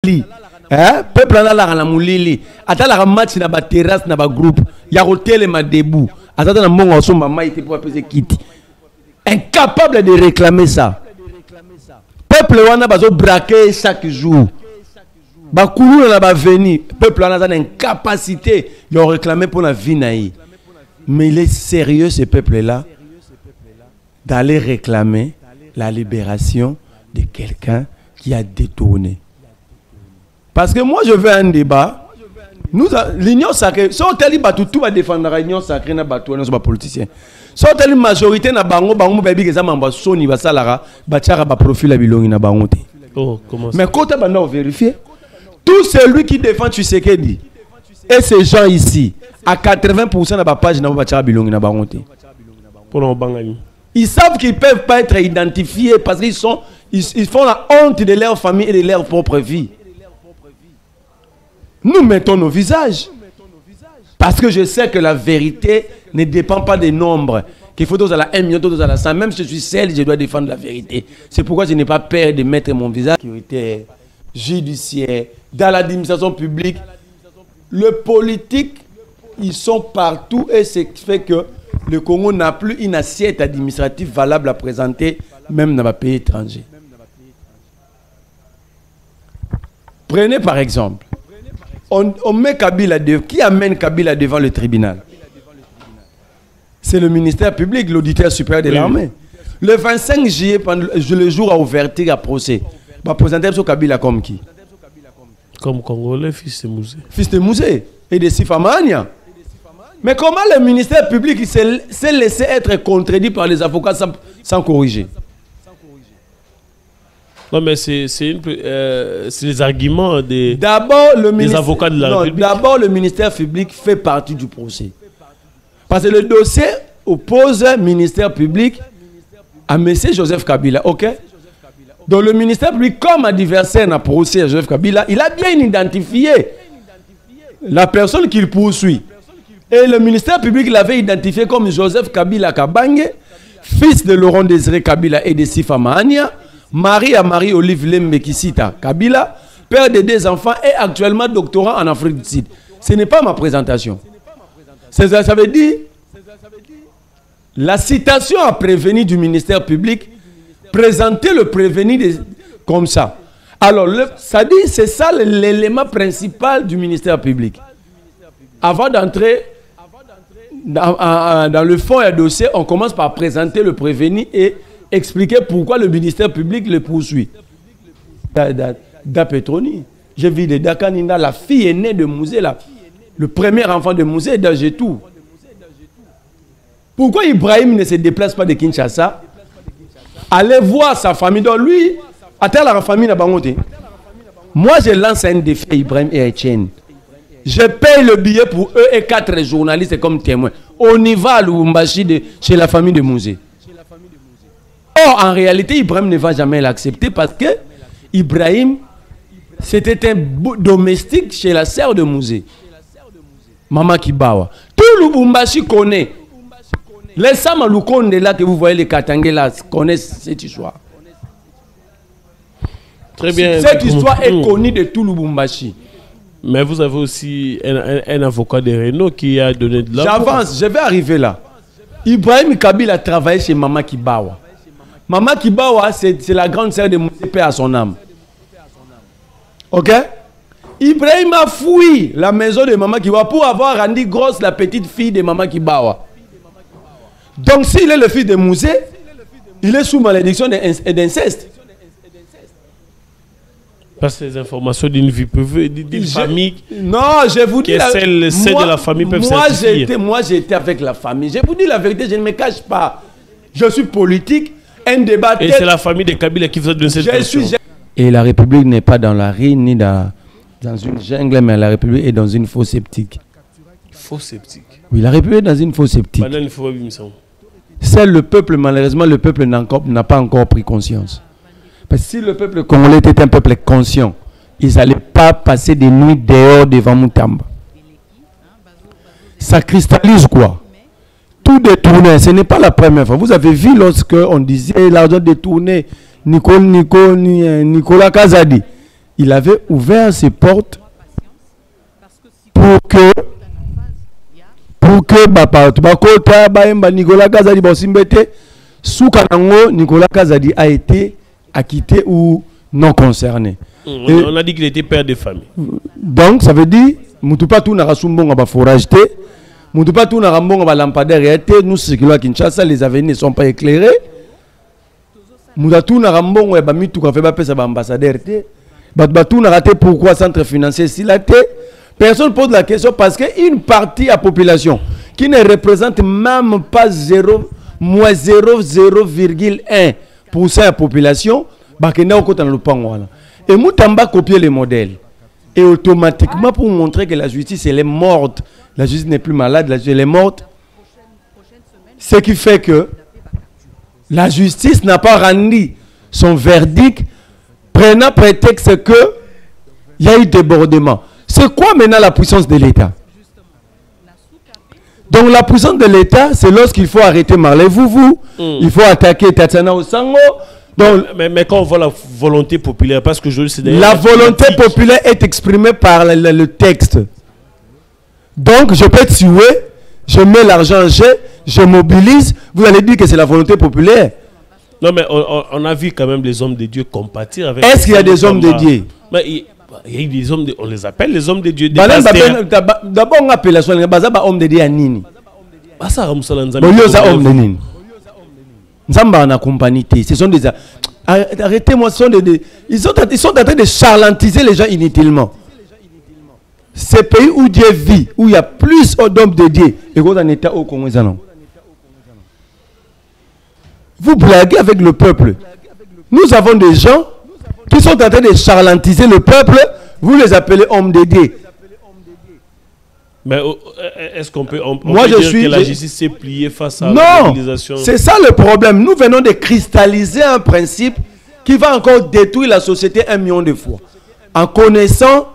peuple en a la moulili. Ata la match na ba terrasse na ba groupe. Ya hotel ma debout. Ata na mongo so mama était pour appeler kiti. Incapable de réclamer ça. Peuple wana bazo braquer chaque jour. Ba koulou na ba venir. Peuple wana a une incapacité de réclamer pour la vie naïe. Mais il est sérieux ce peuple là d'aller réclamer la libération de quelqu'un qui a détourné. Parce que moi je veux un débat. L'union sacrée, si on t'a dit tout va défendre l'union sacrée na bateau, non c'est pas politicien. Si on t'a dit majorité na bango baby que ça m'a soni va salara, bachara ba profil la bilongi na bango te. Oh, comment ça? Mais quand on va vérifier, tout celui qui défend Tshisekedi et ces gens ici, à 80% na ba page na bachara bilongi na bango te. Pour le bangani. Ils savent qu'ils ne peuvent pas être identifiés parce qu'ils font la honte de leur famille et de leur propre vie. Nous mettons nos visages. Parce que je sais que la vérité ne dépend pas des nombres. Qu'il faut tous à la 1 million, tous à la 100. Même si je suis seul, je dois défendre la vérité. C'est pourquoi je n'ai pas peur de mettre mon visage. Sécurité, judiciaire, dans l'administration publique. Le politique, ils sont partout et ce qui fait que le Congo n'a plus une assiette administrative valable à présenter, même dans les pays étrangers. Prenez par exemple, on met Kabila qui amène Kabila devant le tribunal? C'est le ministère public, l'auditeur supérieur de l'armée. Le 25 juillet, le jour à ouverture à procès, va présenter Kabila comme qui? Comme Congolais, fils de Mouzé. Fils de Mouzé et de Sifamania. Mais comment le ministère public s'est laissé être contredit par les avocats sans corriger? Non, mais c'est les arguments des avocats de la République. D'abord, le ministère public fait partie du procès. Parce que le dossier oppose le ministère public à M. Joseph Kabila. Ok? Donc le ministère public, comme adversaire dans le procès à Joseph Kabila, il a bien identifié la personne qu'il poursuit. Et le ministère public l'avait identifié comme Joseph Kabila Kabange, fils de Laurent Désiré Kabila et de Sifa Mahania, mari à Marie-Olive Lembekisita Kabila, père de 2 enfants et actuellement doctorant en Afrique du Sud. Ce n'est pas ma présentation. Ça veut dire, la citation à prévenir du ministère public, présenter le prévenu comme ça. Alors, ça dit, c'est ça l'élément principal du ministère public. Avant d'entrer dans le fond et le dossier, on commence par présenter le prévenu et expliquer pourquoi le ministère public le poursuit. D'Apetroni. J'ai vu de Dakanina, la fille aînée de Mouzé, le premier enfant de Mouzé, d'Agetou. Pourquoi Ibrahim ne se déplace pas de Kinshasa? Allez voir sa famille. Donc lui, attends la famille n'a pas monté. Moi, je lance un défi à Ibrahim et à Etienne. Je paye le billet pour eux et 4 journalistes comme témoins. On y va à Lubumbashi chez la famille de Mouzé. Or, en réalité, Ibrahim ne va jamais l'accepter parce que Ibrahim, c'était un domestique chez la sœur de Mouzé. Maman Kibawa. Tout Lubumbashi connaît. Les Samaloukonde là que vous voyez, les Katangé là, connaissent cette histoire. Très bien. Cette histoire est connue de tout Lubumbashi. Mais vous avez aussi un avocat de Renault qui a donné de l'argent. J'avance, je vais arriver là. Ibrahim Kabila a travaillé chez Maman Kibawa. Maman Kibawa, c'est la grande sœur de Mouzé, paix à son âme. Ok? Ibrahim a fui la maison de Maman Kibawa pour avoir rendu grosse la petite fille de Maman Kibawa. Donc s'il est le fils de Mouzé, il est sous malédiction d'inceste. Parce que les informations d'une vie privée, d'une famille. Non, je vous dis. Celles de la famille peuvent certifier. Moi, j'étais avec la famille. Je vous dis la vérité, je ne me cache pas. Je suis politique, un débat. Et c'est la famille de Kabila qui vous a donné cette question. Et la République n'est pas dans la rue ni dans une jungle, mais la République est dans une fosse sceptique. Fosse sceptique. Oui, la République est dans une fosse sceptique. C'est le peuple, malheureusement, le peuple n'a pas encore pris conscience. Parce que si le peuple congolais était un peuple conscient, ils n'allaient pas passer des nuits dehors devant Moutamba. Ça cristallise quoi? Tout détourné, ce n'est pas la première fois. Vous avez vu lorsque on disait l'argent détourné, Nicolas Kazadi, il avait ouvert ses portes pour que Nicolas Kazadi Nicolas Kazadi a été acquitté ou non concerné. On a dit qu'il était père de famille. Donc ça veut dire Mutupa tout n'a sumbonga ba forage te, Mutupa tout n'a rambonga ba lampadaire te, nous circulons à Kinshasa, les avenirs ne sont pas éclairés. Mutupa n'a rambonga ba mitu ka fait ba pesa ba ambassadeur te. Batou n'a raté pourquoi centre financier si la te. Personne pose la question parce qu'une partie de la population qui ne représente même pas 0,1% de la population, et Moutamba copier les modèles. Et automatiquement, pour montrer que la justice elle est morte, la justice n'est plus malade, la justice elle est morte, ce qui fait que la justice n'a pas rendu son verdict, prenant prétexte qu'il y a eu débordement. C'est quoi maintenant la puissance de l'État? Donc la puissance de l'État, c'est lorsqu'il faut arrêter Marley Foufou, il faut attaquer Tatiana Osango. Donc, mais quand on voit la volonté populaire, parce que la volonté populaire est exprimée par le texte. Donc je peux tuer, je mets l'argent en jeu, je mobilise, vous allez dire que c'est la volonté populaire. Non mais on a vu quand même les hommes de Dieu compatir avec... Est-ce qu'il y a des hommes de Dieu? Il y a des hommes on les appelle les hommes de Dieu. D'abord on appelle la soirée, homme de Dieu à Nini. Homme de Nini. Nzamba en compagnie, ce sont des... Arrêtez-moi, ils sont en train de charlantiser les gens inutilement. Ces pays où Dieu vit, où il y a plus d'hommes de Dieu, et qu'on en état au Congo, vous blaguez avec le peuple. Nous avons des gens qui sont en train de charlantiser le peuple, vous les appelez hommes de Dieu. Mais est-ce qu'on peut, moi, peut dire que la justice s'est pliée face à l'organisation? Non, c'est ça le problème. Nous venons de cristalliser un principe qui va encore détruire la société 1 million de fois. En connaissant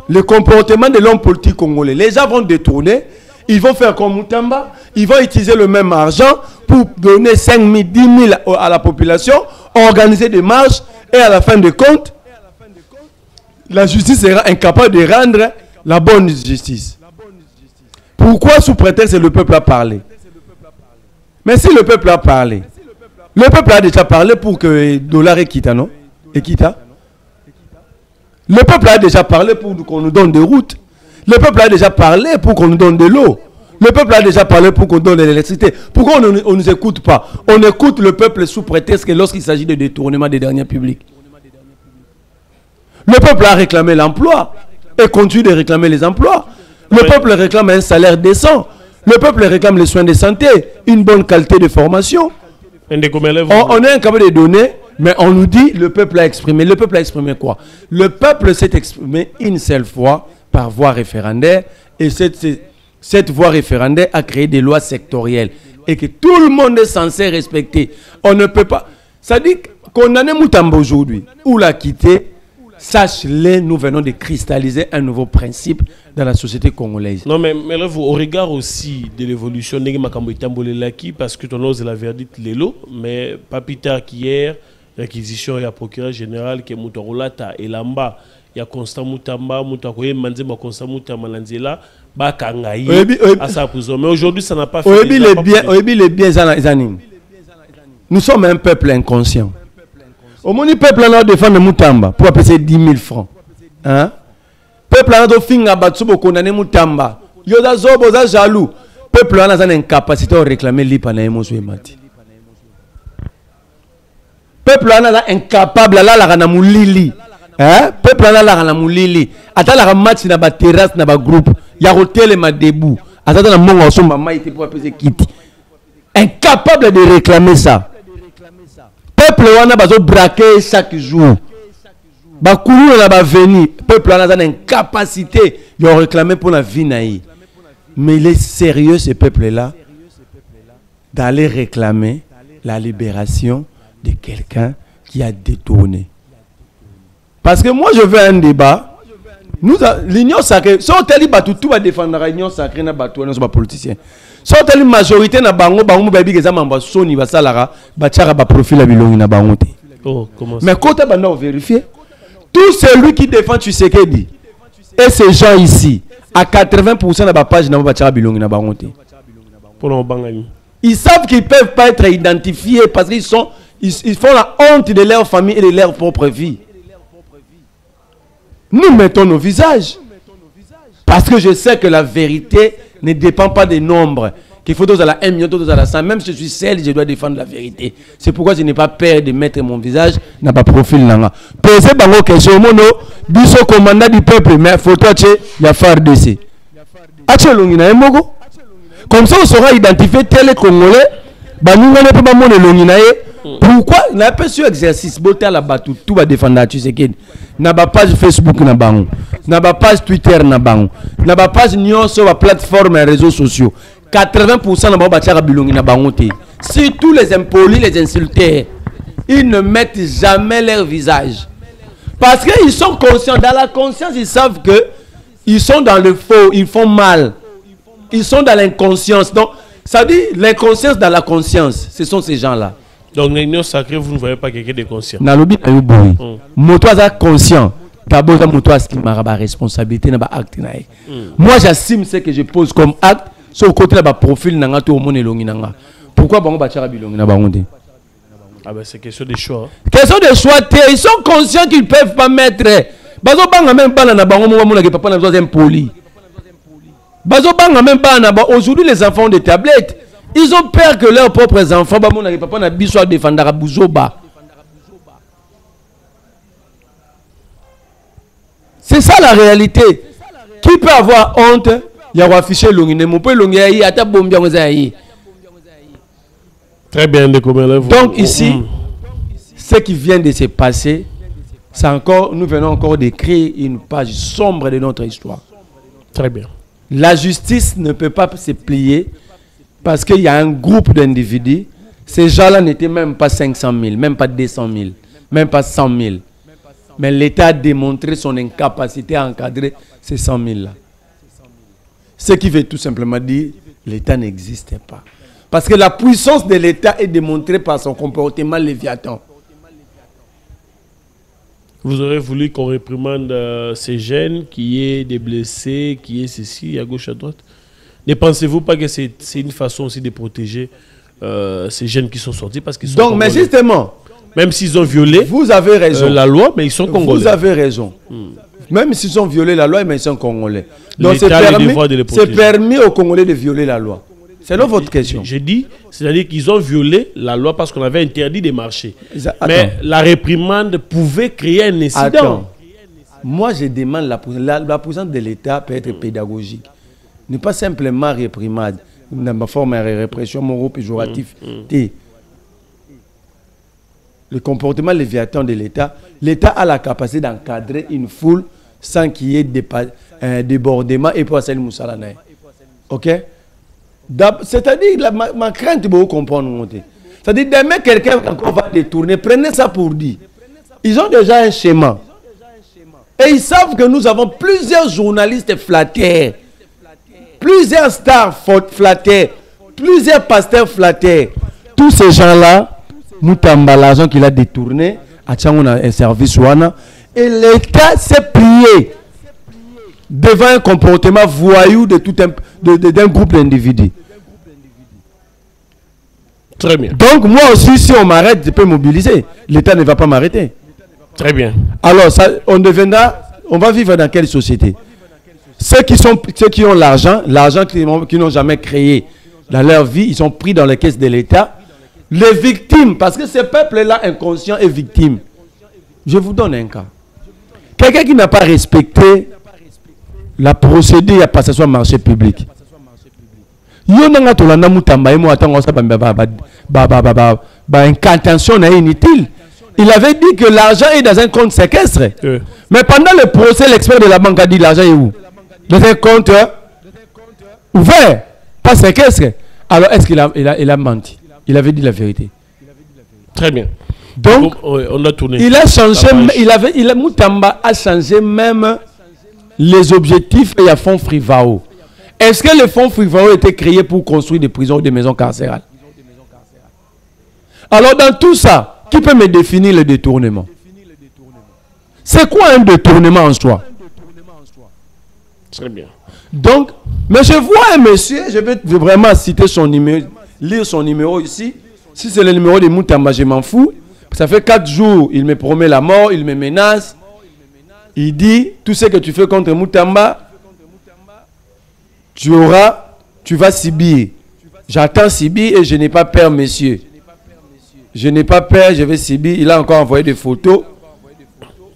le comportement de l'homme politique congolais. Les gens vont détourner, ils vont faire comme Moutamba, ils vont utiliser le même argent pour donner 5 000, 10 000 à la population, organiser des marches, et à la fin de compte, la justice sera incapable de rendre la bonne justice. Pourquoi sous prétexte que le peuple a parlé? Mais si le peuple a parlé, le peuple a déjà parlé pour que le dollar est quitte, non? Et quitte. Le peuple a déjà parlé pour qu'on nous donne des routes. Le peuple a déjà parlé pour qu'on nous donne de l'eau. Le peuple a déjà parlé pour qu'on donne de l'électricité. Pourquoi on ne nous écoute pas? On écoute le peuple sous prétexte que lorsqu'il s'agit de détournement des derniers publics. Le peuple a réclamé l'emploi et continue de réclamer les emplois. Le peuple réclame un salaire décent. Le peuple réclame les soins de santé, une bonne qualité de formation. On est incapable de donner, mais on nous dit le peuple a exprimé. Le peuple a exprimé quoi? Le peuple s'est exprimé une seule fois par voie référendaire et cette voie référendaire a créé des lois sectorielles et que tout le monde est censé respecter. On ne peut pas... Ça dit qu'on en est Moutamba aujourd'hui, ou l'a quitté. Sache-le, nous venons de cristalliser un nouveau principe dans la société congolaise. Non, mais là, au regard aussi de l'évolution, parce que ton ose la verdict l'élo, mais pas plus tard qu'hier, l'acquisition et la procureur général qui est Moutorolata et Lamba, il y a Constant Moutamba, Moutakoye, Manzema Constant Moutamba, Lanzela, Bakangaï, à sa prison. Mais aujourd'hui, ça n'a pas fait. Nous sommes un peuple inconscient. Au moins, le peuple a défendu Moutamba pour appeler 10 000 francs. Hein? Le peuple a défendu condamné Moutamba. Yoda Zobo, jaloux. Le peuple a une incapacité de réclamer l'IPA. Le peuple est incapable de moulili. Le peuple est moulili. Attends la match na ba terrasse na ba groupe. Il y a hôtel ma debout. Attends la mongo somba maïté pour appeler Kiti. Incapable de réclamer ça. Peuple wana bazo braquer chaque jour. Bakulu na ba veni. Peuple wana a une incapacité de réclamer pour la vie naïe. Mais il est sérieux ce peuple là d'aller réclamer la libération de quelqu'un qui a détourné. Parce que moi je veux un débat. L'union sacrée, si on t'a dit tout va défendre l'union sacrée na bateau, non pas politicien. Si on t'a dit majorité na bango baby que ça m'a soni basalara, bachara ba profil la bilongi na bango. Oh, comment ça? Mais quand on va vérifier, Tout celui qui défend Tshisekedi et ces gens ici, à 80% de la page, ils savent qu'ils ne peuvent pas être identifiés parce qu'ils font la honte de leur famille et de leur propre vie. Nous mettons nos visages. Parce que je sais que la vérité ne dépend pas des nombres. Qu'il faut à la 1 million, à la 100. Même si je suis seul, je dois défendre la vérité. C'est pourquoi je n'ai pas peur de mettre mon visage dans ma profil. Posez bango question, mono, biso commandant du peuple, mais photo il y a FARDC. Comme ça, on saura identifier tel Congolais. Pourquoi n'a pas su exercice boté à la batou tout va défendre tu sais que n'a pas page Facebook n'a pas page Twitter n'a pas page Nyon sur la plateforme et réseaux sociaux 80% n'a pas bilongi n'a si tous les impolis les insultés ils ne mettent jamais leur visage parce qu'ils sont conscients dans la conscience ils savent que ils sont dans le faux ils font mal ils sont dans l'inconscience donc ça dit l'inconscience dans la conscience ce sont ces gens là. Donc, l'union sacrée, vous ne voyez pas quelqu'un de conscient. Moto est conscient. D'abord, moto a la responsabilité, na acte. Moi, j'assume ce que je pose comme acte. Sur le côté de profil, na ngato omone longi nanga. Pourquoi bango bachara bilongi na bango? Ah ben c'est question de choix. Question de choix. Ils sont conscients qu'ils ne peuvent pas mettre. Bazo banga même pas na bango mo na papa na deuxième poli. Bazo banga même pas na aujourd'hui les enfants ont des tablettes. Ils ont peur que leurs propres enfants soient défendus à Bouzoba. C'est ça la réalité. Qui peut avoir honte? Il y a affiché l'ongine. Mon père l'ongine a été bombé. Très bien. Donc ici, ce qui vient de se passer, c'est encore, nous venons encore d'écrire une page sombre de notre histoire. Très bien. La justice ne peut pas se plier. Parce qu'il y a un groupe d'individus, ces gens-là n'étaient même pas 500 000, même pas 200 000, même pas 100 000. Mais l'État a démontré son incapacité à encadrer ces 100 000-là. Ce qui veut tout simplement dire l'État n'existait pas. Parce que la puissance de l'État est démontrée par son comportement léviathan. Vous aurez voulu qu'on réprimande ces jeunes, qu'il y ait des blessés, qu'il y ait ceci, à gauche, à droite? Ne pensez-vous pas que c'est une façon aussi de protéger ces jeunes qui sont sortis parce qu'ils sont donc, congolais. Mais justement, même s'ils ont violé vous avez raison. La loi, mais ils sont congolais. Vous avez raison. Même s'ils ont violé la loi, mais ils sont congolais. Donc c'est permis aux Congolais de violer la loi. C'est là votre question. J'ai dit, c'est-à-dire qu'ils ont violé la loi parce qu'on avait interdit de marcher. Mais la réprimande pouvait créer un incident. Attends. Moi, je demande la puissance de l'État peut être pédagogique. Ne pas simplement réprimade, dans ma forme de répression morale péjorative. Le comportement léviathan de l'État, l'État a la capacité d'encadrer une foule sans qu'il y ait débordement et pour ça, ok? C'est-à-dire, ma crainte, c'est de comprendre. C'est-à-dire, demain, quelqu'un va détourner, prenez ça pour dire. Ils ont déjà un schéma. Et ils savent que nous avons plusieurs journalistes flattés. Plusieurs stars flattés, plusieurs pasteurs flattés. Tous ces gens-là, nous avons l'argent qu'il a détourné, à un service ouana, et l'État s'est plié devant un comportement voyou d'un groupe d'individus. Très bien. Donc moi aussi, si on m'arrête, je peux mobiliser. L'État ne va pas m'arrêter. Très bien. Alors, on va vivre dans quelle société? Ceux qui ont l'argent qu'ils n'ont jamais créé dans leur vie, ils sont pris dans les caisses de l'État. Les victimes, parce que ce peuple-là inconscient est victime. Je vous donne un cas. Quelqu'un qui n'a pas respecté la procédure à passation au marché public. Il avait dit que l'argent est dans un compte séquestre. Mais pendant le procès, l'expert de la banque a dit l'argent est où? Dans un compte ouvert, pas séquestre. Alors est-ce qu'il a menti? Il avait dit la vérité. Très bien. Donc, on a tourné. Il a changé, Moutamba a changé même les objectifs et à fonds Frivao. Est-ce que les fonds Frivao étaient créés pour construire des prisons ou des maisons carcérales? Alors dans tout ça, qui peut me définir le détournement? C'est quoi un détournement en soi? Très bien. Donc, mais je vois un monsieur, je vais vraiment citer son numéro, lire son numéro ici. Si c'est le numéro de Moutamba, je m'en fous. Ça fait 4 jours, il me promet la mort, il me menace. Il dit, tout ce que tu fais contre Moutamba, tu vas subir. J'attends subir et je n'ai pas peur, monsieur. Je n'ai pas peur, je vais subir. Il a encore envoyé des photos.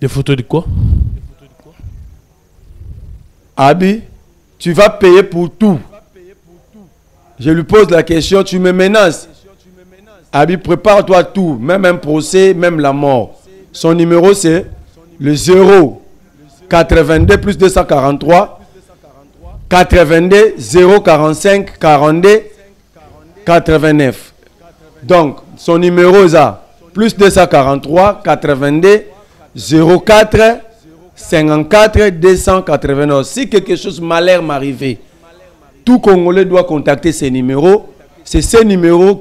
Des photos de quoi? Abi, tu vas payer pour tout. Je lui pose la question, tu me menaces. Abi, prépare-toi tout, même un procès, même la mort. Son numéro c'est le 0 82 plus 243 82 045 42 89. Donc, son numéro est ça, plus 243 82 04 54 289. Si quelque chose malheur m'arrivait, tout Congolais doit contacter ces numéros. C'est ces numéros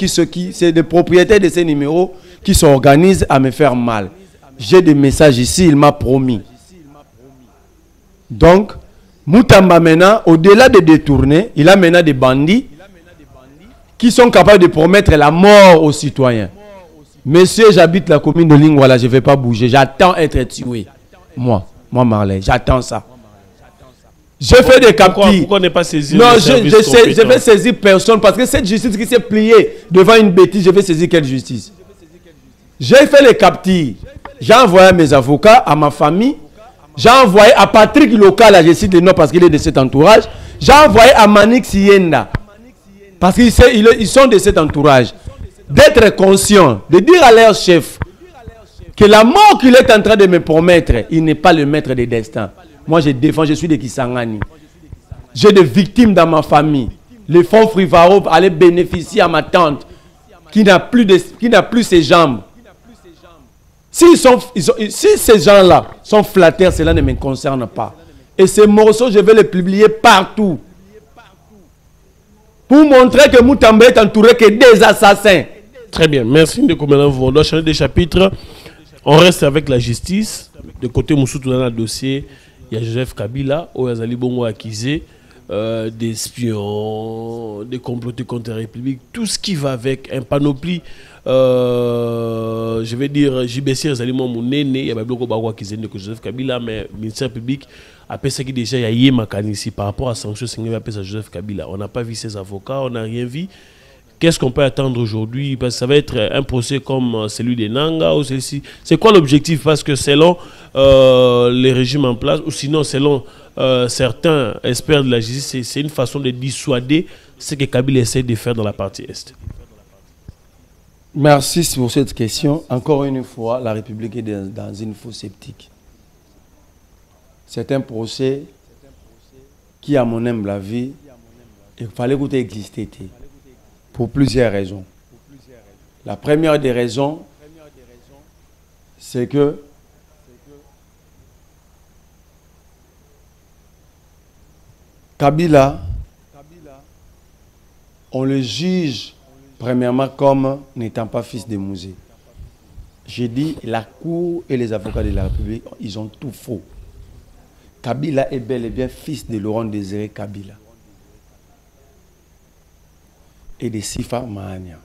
c'est des propriétaires de ces numéros qui s'organisent à me faire mal. J'ai des messages ici, il m'a promis. Donc, Moutamba maintenant, au-delà de détourner, il a maintenant des bandits qui sont capables de promettre la mort aux citoyens. Monsieur, j'habite la commune de Lingwala, je ne vais pas bouger. J'attends être tué. Moi Marley, j'attends ça. Je fais des captures. Pourquoi ne pas saisir? Non, je vais saisir personne parce que cette justice qui s'est pliée devant une bêtise, je vais saisir quelle justice? J'ai fait les captures. J'ai envoyé à mes avocats, à ma famille. J'ai envoyé à Patrick Local, je cite le nom parce qu'il est de cet entourage. J'ai envoyé à Manik Sienda parce qu'ils sont de cet entourage. D'être conscient, de dire à leur chef que la mort qu'il est en train de me promettre, il n'est pas le maître des destins. Moi, je défends, je suis de Kisangani. J'ai des victimes dans ma famille. Les fonds Frivaro allaient bénéficier à ma tante qui n'a plus ses jambes. Si ces gens-là sont flattés, cela ne me concerne pas. Et ces morceaux, je vais les publier partout. Pour montrer que Moutamba est entouré que des assassins. Très bien, merci de comment vous. On doit changer des chapitres. On reste avec la justice. De côté Moussoutou dans le dossier, il y a Joseph Kabila, Oyazali Bongo accusé des espions, des complotés contre la République, tout ce qui va avec un panoplie. Je vais dire, JBC Zalimo Mounene, il y a beaucoup de accusé de Joseph Kabila, mais le ministère public a pensé qu'il déjà y a Makani ici par rapport à sanctions signées par Joseph Kabila. On n'a pas vu ses avocats, on n'a rien vu. Qu'est-ce qu'on peut attendre aujourd'hui? Parce que ça va être un procès comme celui des Nanga ou celui-ci. C'est quoi l'objectif? Parce que selon les régimes en place, ou sinon selon certains experts de la justice, c'est une façon de dissuader ce que Kabila essaie de faire dans la partie Est. Merci pour cette question. Encore une fois, la République est dans une fosse sceptique. C'est un procès qui, à mon humble avis, il fallait qu'il existait. Pour plusieurs raisons. La première des raisons, c'est que Kabila, on le juge premièrement comme n'étant pas fils de Mouzé. J'ai dit, la Cour et les avocats de la République, ils ont tout faux. Kabila est bel et bien fils de Laurent Désiré Kabila et de Sifa Mahania.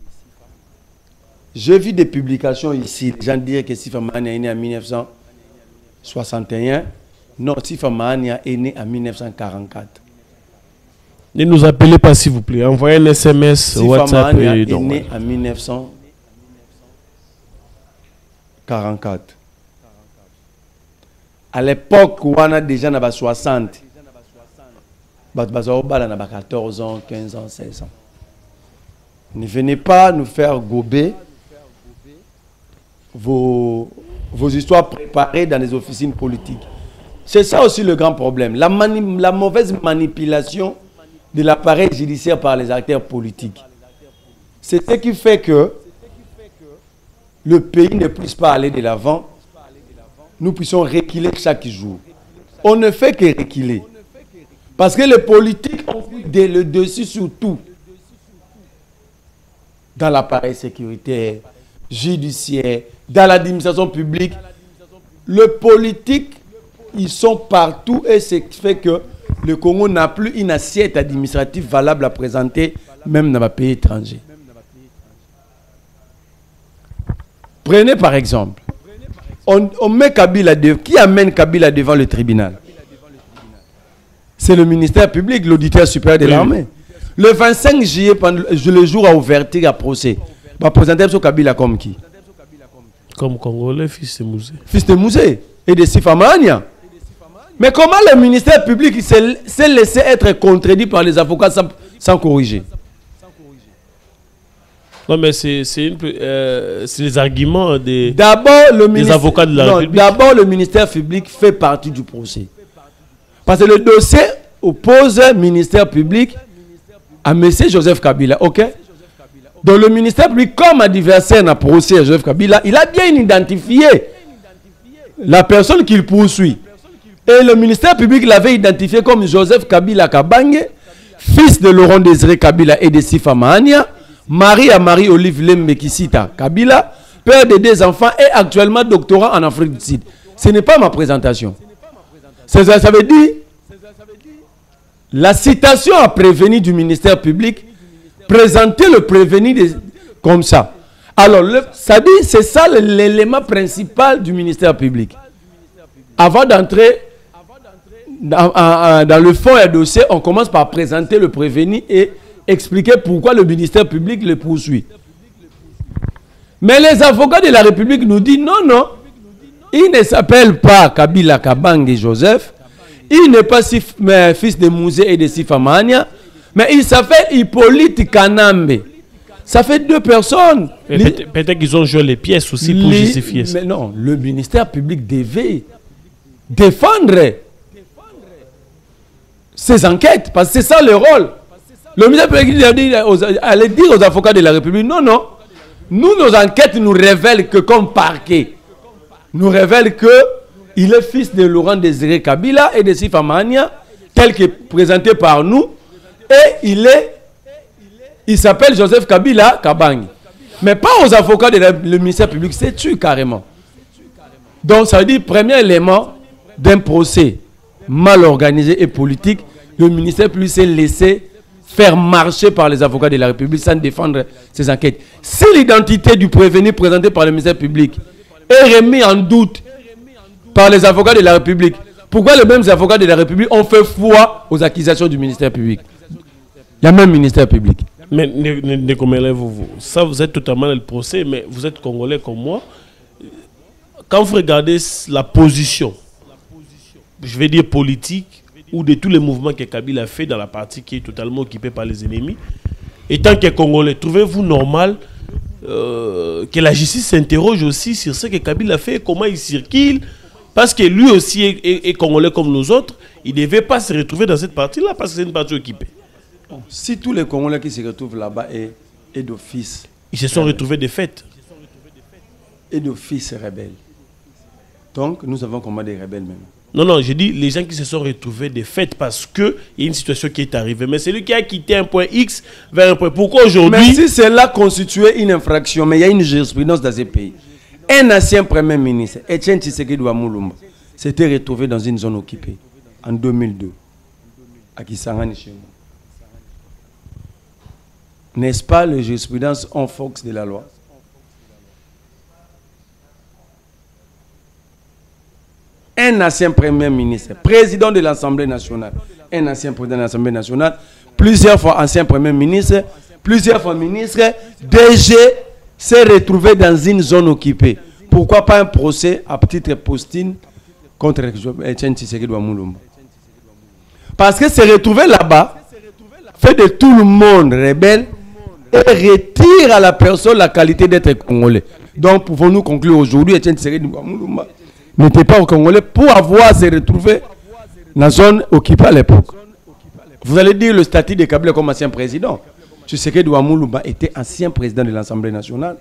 J'ai vu des publications ici, les gens disent que Sifa Mahania est né en 1961. Non, Sifa Mahania est né en 1944. Ne nous appelez pas s'il vous plaît, envoyez un SMS, Sifa WhatsApp. Mahania est né en 1944. À l'époque où on a déjà 60, on a 14 ans, 15 ans, 16 ans. Ne venez pas nous faire gober vos histoires préparées dans les officines politiques. C'est ça aussi le grand problème. La mauvaise manipulation de l'appareil judiciaire par les acteurs politiques. C'est ce qui fait que le pays ne puisse pas aller de l'avant. Nous puissions reculer chaque jour. On ne fait que reculer. Parce que les politiques ont pris le dessus sur tout. Dans l'appareil sécuritaire, judiciaire, dans l'administration publique. les politiques, ils sont partout et ce qui fait que le Congo n'a plus une assiette administrative valable à présenter, même dans les pays étrangers. Prenez par exemple, on met Kabila, qui amène Kabila devant le tribunal? C'est le ministère public, l'auditeur supérieur de l'armée. Le 25 juillet, le jour à ouverture à procès, va présenter M. Kabila comme qui? Comme Congolais, fils de Mouzé. Fils de Mouzé et de Sifamania. Mais comment le ministère public s'est laissé être contredit par les avocats sans corriger? Non, mais c'est les arguments des avocats de la République. D'abord, le ministère public fait partie du procès. Parce que le dossier oppose le ministère public à M. Joseph Kabila. Ok? Donc le ministère public, comme adversaire dans le procès à Joseph Kabila, il a bien identifié la personne qu'il poursuit. Et le ministère public l'avait identifié comme Joseph Kabila Kabange, fils de Laurent Désiré Kabila et de Sifa Mahania, mari à Marie-Olive Lembekisita Kabila, père de 2 enfants et actuellement doctorant en Afrique du Sud. Ce n'est pas ma présentation. Ça veut dire la citation à prévenir du ministère public, présenter le prévenu comme ça. Alors, ça dit, c'est ça l'élément principal du ministère public. Avant d'entrer dans le fond et le dossier, on commence par présenter le prévenu et expliquer pourquoi le ministère public le poursuit. Mais les avocats de la République nous disent non, non, il ne s'appelle pas Kabila Kabange Joseph, il n'est pas fils de Mouzé et de Sifamania, mais il s'appelle Hippolyte Kanambe. Ça fait 2 personnes. Peut-être qu'ils ont joué les pièces aussi pour justifier ça. Mais non, le ministère public devait défendre ces enquêtes, parce que c'est ça le rôle. Le ministère public allait dire aux avocats de la République, non, non, nous, nos enquêtes nous révèlent que comme parquet, nous révèlent qu'il est fils de Laurent Désiré Kabila et de Sifa Mahania, tel que présenté par nous, et il s'appelle Joseph Kabila Kabangi. Mais pas aux avocats du ministère public, c'est tu carrément. Donc ça veut dire, premier élément d'un procès mal organisé et politique, le ministère public s'est laissé faire marcher par les avocats de la République sans défendre ses enquêtes. Si l'identité du prévenu présenté par le ministère public est remise en doute par les avocats de la République, pourquoi les mêmes avocats de la République ont fait foi aux accusations du ministère public? Il y a même ministère public. Mais ça, vous êtes totalement dans le procès, mais vous êtes Congolais comme moi. Quand vous regardez la position, je vais dire politique, ou de tous les mouvements que Kabila a fait dans la partie qui est totalement occupée par les ennemis, étant que Congolais, trouvez-vous normal que la justice s'interroge aussi sur ce que Kabila a fait, comment il circule, parce que lui aussi est Congolais comme nous autres, il ne devait pas se retrouver dans cette partie-là, parce que c'est une partie occupée. Si tous les Congolais qui se retrouvent là-bas est d'office. Ils se sont retrouvés de fait. Et d'office rebelles. Donc, nous avons comment des rebelles même. Non, non, je dis les gens qui se sont retrouvés de fait parce qu'il y a une situation qui est arrivée. Mais c'est lui qui a quitté un point X vers un point. Pourquoi aujourd'hui? Mais si cela constituait une infraction, mais il y a une jurisprudence dans ces pays. Un ancien premier ministre, Etienne Tshisekedi Wamulumba, s'était retrouvé dans une zone occupée en 2002, à Kisangani chez moi. N'est-ce pas la jurisprudence en force de la loi? Un ancien premier ministre, président de l'Assemblée nationale, un ancien président de l'Assemblée nationale, plusieurs fois ancien premier ministre, plusieurs fois ministre, DG s'est retrouvé dans une zone occupée. Pourquoi pas un procès à petite postine contre Etienne Tshisekedi Wamulumba? Parce que se retrouver là-bas fait de tout le monde rebelle et retire à la personne la qualité d'être congolais. Donc pouvons-nous conclure aujourd'hui, Etienne Tshisekedi Wamulumba n'était pas au Congolais pour avoir se retrouver dans la zone occupée à l'époque. Vous allez dire le statut de Kabila comme ancien président. Tshisekedi Wamulumba était ancien président de l'Assemblée nationale,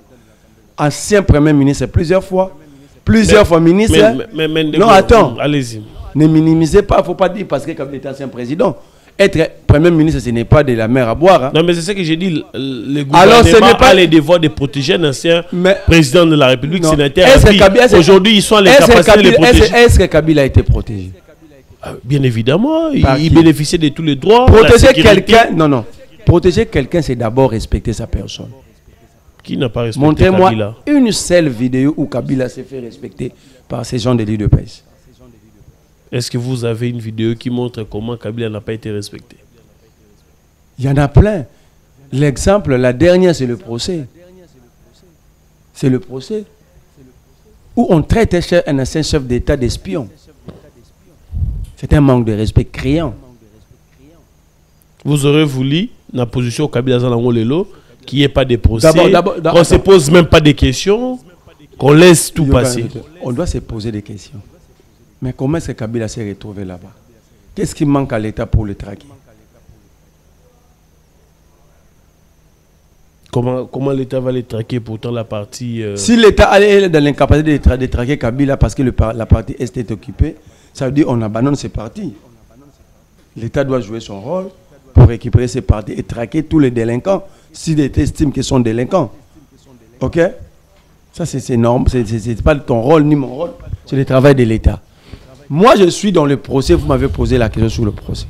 ancien premier ministre plusieurs fois ministre. Mais non, attends. Allez-y. Ne minimisez pas, il ne faut pas dire parce que Kabila était ancien président. Être Premier ministre, ce n'est pas de la mer à boire. Hein. Non, mais c'est ce que j'ai dit. Le Alors, ce gouvernement n'est pas a les devoirs de protéger un ancien président de la République, sénateur. Aujourd'hui, ils sont à l'incapacité de les protéger. Est-ce que Kabila a été protégé? Bien évidemment, il bénéficiait de tous les droits. Protéger quelqu'un, non. Protéger quelqu'un, c'est d'abord respecter sa personne. Qui n'a pas respecté Montrez-moi Kabila? une seule vidéo où Kabila s'est fait respecter par ces gens de l'île de presse. Est-ce que vous avez une vidéo qui montre comment Kabila n'a pas été respecté? Il y en a plein. L'exemple, la dernière, c'est le procès. C'est le procès où on traite un ancien chef d'État d'espion. C'est un manque de respect criant. Vous aurez voulu, dans la position Kabila Zanango Lelo, qu'il n'y ait pas de procès, qu'on ne se pose même pas de questions, qu'on laisse tout passer. On doit se poser des questions. Mais comment est-ce que Kabila s'est retrouvé là-bas? Qu'est-ce qui manque à l'État pour le traquer? Comment l'État va les traquer? Pourtant la partie... Si l'État est dans l'incapacité de traquer Kabila parce que la partie Est est occupée, ça veut dire qu'on abandonne ces partis. L'État doit jouer son rôle pour récupérer ces partis et traquer tous les délinquants si l'État estime qu'ils sont délinquants. Ok? Ça c'est normal, c'est pas ton rôle ni mon rôle, c'est le travail de l'État. Moi je suis dans le procès, vous m'avez posé la question sur le procès.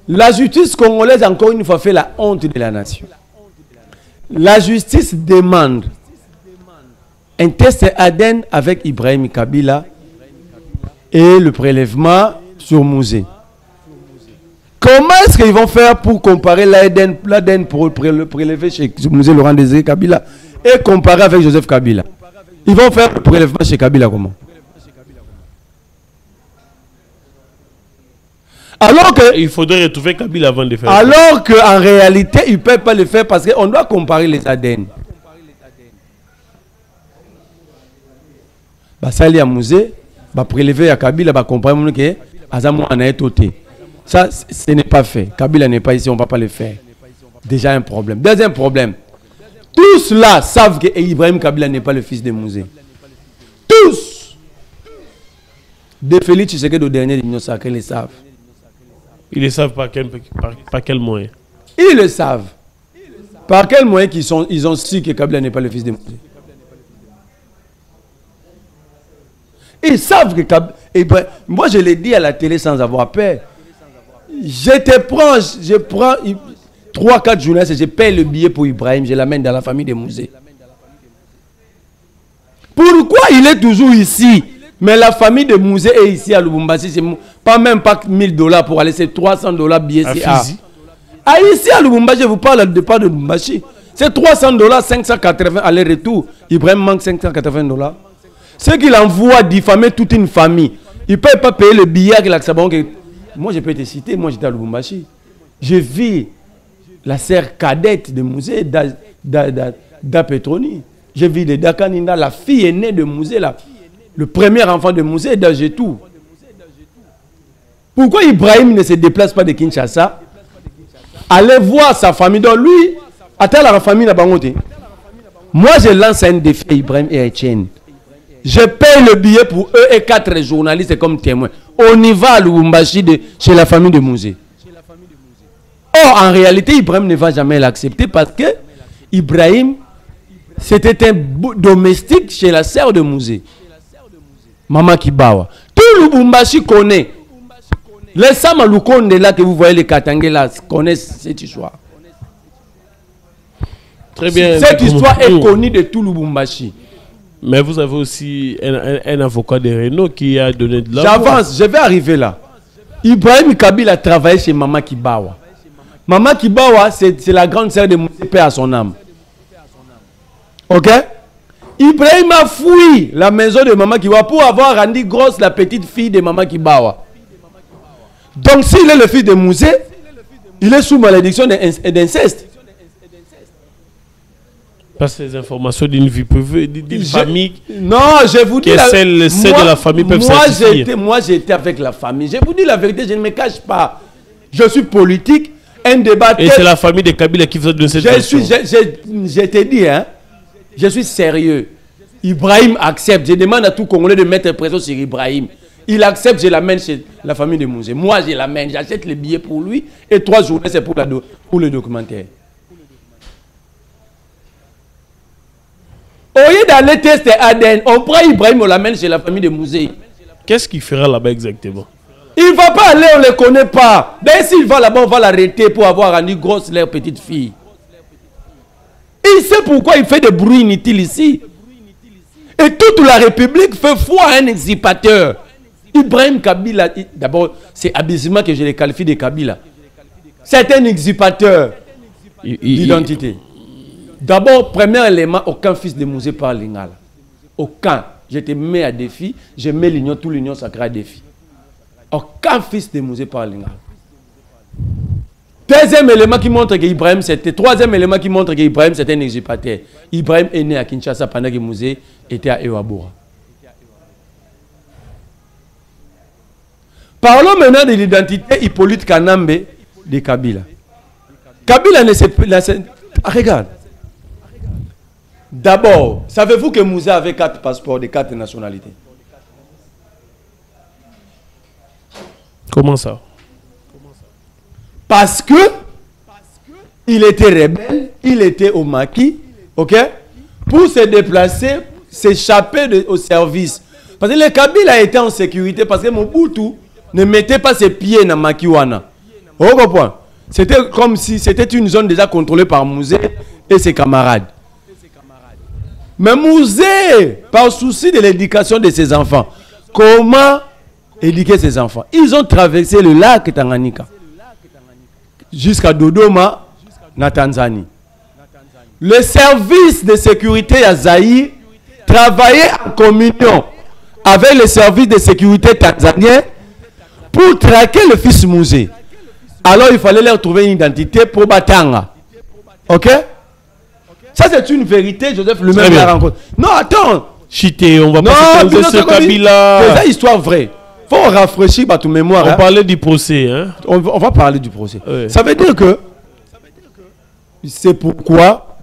La justice congolaise encore une fois fait la honte de la nation. La justice demande un test ADN avec Ibrahim Kabila et le prélèvement sur Mouzé. Comment est-ce qu'ils vont faire pour comparer l'ADN pour le prélever chez Mouzé Laurent Désiré Kabila et comparer avec Joseph Kabila? Ils vont faire le prélèvement chez Kabila comment? Alors que, il faudrait retrouver Kabila avant de faire. Alors qu'en réalité, ils ne peuvent pas le faire parce qu'on doit comparer les ADN. Ça, il y a Mouzé, prélever à Kabila, comparer que Azamou en a été. Ça, ce n'est pas fait. Kabila n'est pas ici, on ne va pas le faire. Déjà un problème. Deuxième problème. Tous là savent que Ibrahim Kabila n'est pas le fils de Mouzé. Tous. De Félix Tshisekedi au dernier de l'Union sacrée le savent. Ils le savent par quel moyen? Ils le savent. Par quel moyen ils ont su que Kabila n'est pas le fils de Mouzé? Ils savent que Kabila... Moi, je l'ai dit à la télé sans avoir peur. Je prends 3-4 journalistes et je paye le billet pour Ibrahim. Je l'amène dans la famille de Mouzé. Pourquoi il est toujours ici? Mais la famille de Mouzé est ici à Lubumbashi. C'est pas $1000 pour aller, c'est $300 billet CA. Ici à Lubumbashi, je vous parle de pas de Lubumbashi. C'est $300, 580 aller-retour. Ibrahim manque $580. Ce qu'il envoie diffamer toute une famille. Il ne peut pas payer le billet avec l'Axabon. Moi, je peux te citer. Moi, j'étais à Lubumbashi. Je vis la sœur cadette de Mouzé, d'Apetroni. Je vis de Dakanina, la fille aînée de Mouzé, le premier enfant de Mouzé, d'Agetou. Pourquoi Ibrahim ne se déplace pas de Kinshasa? Allez voir sa famille. Donc lui, attends la famille là-bas. Moi, je lance un défi à Ibrahim et à Etienne. Je paye le billet pour eux et 4 journalistes comme témoins. On y va à Lubumbashi chez la famille de Mouzé. Or, en réalité, Ibrahim ne va jamais l'accepter parce que Ibrahim, c'était un domestique chez la sœur de Mouzé. Maman Kibawa. Tout Lubumbashi connaît. Les Samaloukonde là que vous voyez, les Katangé là, connaissent cette histoire. Très bien. Cette histoire est connue de tout Lubumbashi. Mais vous avez aussi un avocat de Renault qui a donné de l'argent. J'avance, je vais arriver là. Ibrahim Kabila a travaillé chez Maman Kibawa. Maman Kibawa, c'est la grande sœur de Mouzé, paix à son âme. Ok? Ibrahim a fui la maison de Maman Kibawa pour avoir rendu grosse la petite fille de Maman Kibawa. Donc s'il est le fils de Mouzé, il est sous malédiction d'inceste. Parce que les informations d'une vie privée, d'une famille. Non, je vous dis. Celle de la famille peuvent s'assister. Moi, j'étais avec la famille. Je vous dis la vérité, je ne me cache pas. Je suis politique, un débat. Et c'est la famille de Kabila qui vous donne cette question. Je t'ai dit, hein, je suis sérieux. Ibrahim accepte. Je demande à tout Congolais de mettre pression sur Ibrahim. Il accepte, je l'amène chez la famille de Mouzé. Moi, je l'amène, j'achète les billets pour lui et 3 journées, c'est pour le documentaire. Au lieu d'aller tester ADN, on prend Ibrahim, on l'amène chez la famille de Mouzé. Qu'est-ce qu'il fera là-bas exactement? Il ne va pas aller, on ne le connaît pas. D'ailleurs, s'il va là-bas, on va l'arrêter pour avoir rendu grosse leur petite fille. Il sait pourquoi il fait des bruits inutiles ici. Et toute la République fait foi à un usurpateur. Ibrahim Kabila, d'abord, c'est abusivement que je le qualifie de Kabila. C'est un usurpateur d'identité. D'abord, premier élément, aucun fils de Mouzé parle lingala. Aucun. Je te mets à défi, je mets l'union, tout l'union sacrée à défi. Aucun fils de Mouzé parle lingala. Deuxième élément qui montre que Ibrahim c'était. Troisième élément qui montre que Ibrahim c'était un usurpateur. Ibrahim est né à Kinshasa pendant que Mouzé était à Ewabora. Parlons maintenant de l'identité Hippolyte Kanambe de Kabila. Kabila ne s'est pas. Regarde. D'abord, savez-vous que Mouzé avait 4 passeports de 4 nationalités? Comment ça? Parce que il était rebelle, il était au maquis, ok? Pour se déplacer, s'échapper au service. Parce que le Kabila était en sécurité parce que Mobutu ne mettait pas ses pieds dans Makiwana. Vous comprenez? C'était comme si c'était une zone déjà contrôlée par Mouzé et ses camarades. Mais Mouzé, par souci de l'éducation de ses enfants, comment éduquer ses enfants? Ils ont traversé le lac Tanganyika jusqu'à Dodoma, na Tanzanie. Le service de sécurité à Zaïre travaillait en communion avec le service de sécurité tanzanien pour traquer le fils Mouzé. Alors il fallait leur trouver une identité pour Batanga. Ok? Ça c'est une vérité, Joseph lui-même l'a rencontré. Non, attends. Chité, on va pas se ce Kabila. C'est une histoire vraie. Faut rafraîchir ta mémoire. On parlait du procès. Hein? On va parler du procès. Ouais. Ça veut dire que c'est pourquoi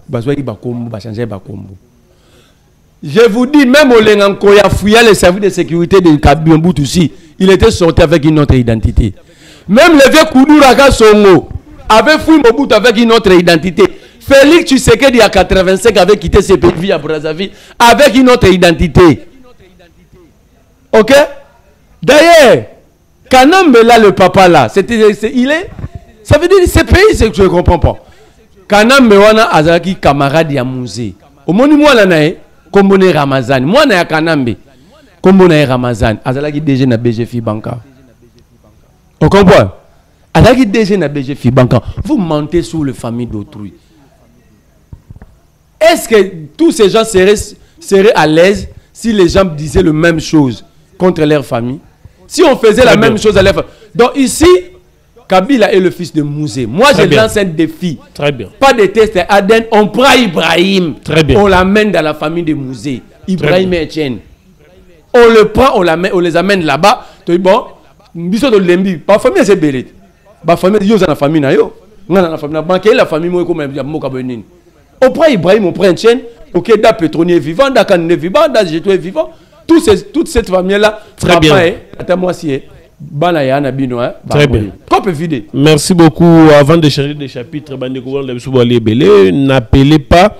je vous dis, même au Lengankoya fouillait le service de sécurité de Kabila aussi, il était sorti avec une autre identité. Même le vieux Koudouraka Songo avait fouillé Mobutu avec une autre identité. Félix Tshisekedi à 85 avait quitté ses pays à Brazzaville avec une autre identité. Ok? D'ailleurs, Kanambe là, le papa là, ça veut dire ces pays, c'est que je ne comprends pas. Kanambe wana azaki camarade ya Mouzé. Au moni moi là nae, kombone Ramazan. Moi na ya Kanambe, kombone Ramazan. Azalaki DG na BGF Banca. On comprend? Azalaki DG na BGF Banca. Vous mentez sur les familles d'autrui. Est-ce que tous ces gens seraient à l'aise si les gens disaient la même chose contre leur famille? Si on faisait la même chose à leur famille. Donc ici, Kabila est le fils de Mouzé. Moi, je lance un défi. Très bien. Pas de test ADN. On prend Ibrahim. Très bien. On l'amène dans la famille de Mouzé. Ibrahim et Etienne. On le prend, on les amène là-bas. Bon, biso de lembi. Pas famille c'est belé. Ba famille yo za na famille na yo. Na na famille na banque la famille moi comme moka benini. On prend Ibrahim, on prend Etienne. OK, da Pétronier vivant, da Kané vivant, da Jeto vivant. Toute cette famille là. Très bien. Attends-moi si Très bien. Merci beaucoup. Avant de changer de chapitre, n'appelez pas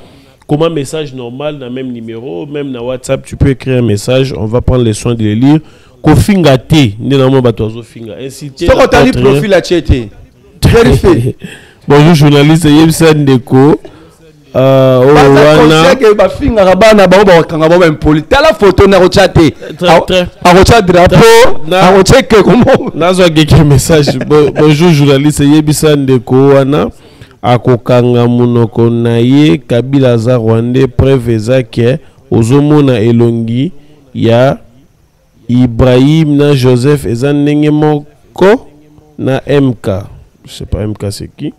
comme un message normal dans le même numéro, même dans WhatsApp, tu peux écrire un message, on va prendre le soin de le lire. Kofinga T, profil à Tchété. Bonjour journaliste Yebsa Ndeko. Bonjour journaliste Yebisa Ndeko wana akokanga munoko na ye Kabila za Rwanda preuve ezake ozomona elongi ya Ibrahim na Joseph eza ndenge moko na MK. Je sais pas MK c'est qui.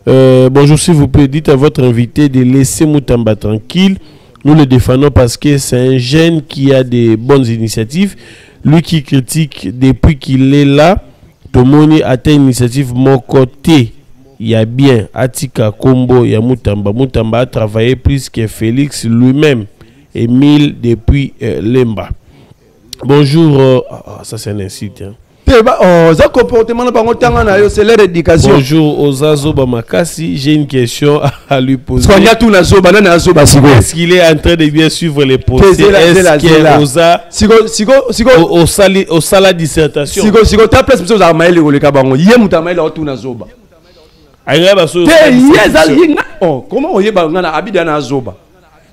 Bonjour, s'il vous plaît, dites à votre invité de laisser Moutamba tranquille. Nous le défendons parce que c'est un jeune qui a des bonnes initiatives. Lui qui critique depuis qu'il est là, Tomoni a une initiative mon côté. Il y a bien Atika Kombo, il y a Moutamba. Moutamba a travaillé plus que Félix lui-même. Émile depuis Lemba. Bonjour. Ça, c'est un insulte. Hein. C'est leur éducation. Bonjour, Ozazo Bamakasi. J'ai une question à lui poser. Est-ce qu'il est en train de bien suivre les pensées? Est-ce que Oza au sala dissertation? Comment on y a Abidana Zoba?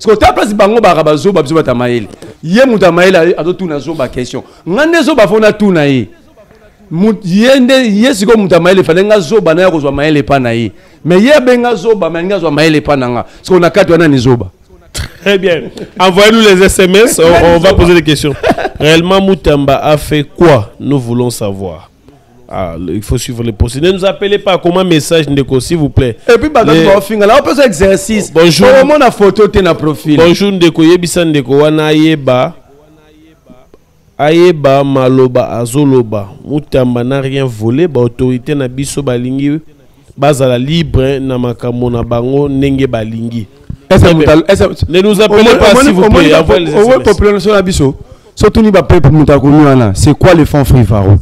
Parce que tu as place bango baraba zoba biso batamaele. Yé mutamaele a tout na zoba question. Ngane zoba fona tout na ye. Yende yé siko mutamaele fallait nga zoba na ko zo maele pa na ye. Mais yé benga zoba mais nga zo maele pa na nga. Parce qu'on a quatre wana ni zoba. Très bien. Envoyez-nous les SMS, on va poser des questions. Réellement Mutamba a fait quoi? Nous voulons savoir. Ah, il faut suivre les procédures. Ne nous appelez pas comme un message Ndeko, s'il vous plaît. Et puis, on peut faire exercice. Bonjour. Comment la photo est na profil? Bonjour Ndeko, Yebisa Ndeko, wana ayeba maloba azoloba. Mutamba n'a rien volé, ba autorité na biso balingi bazala libre na makambo na bango nenge balingi. Ne nous appelez pas s'il vous plaît. Envoyez les SMS. C'est quoi le fonds Frivaro?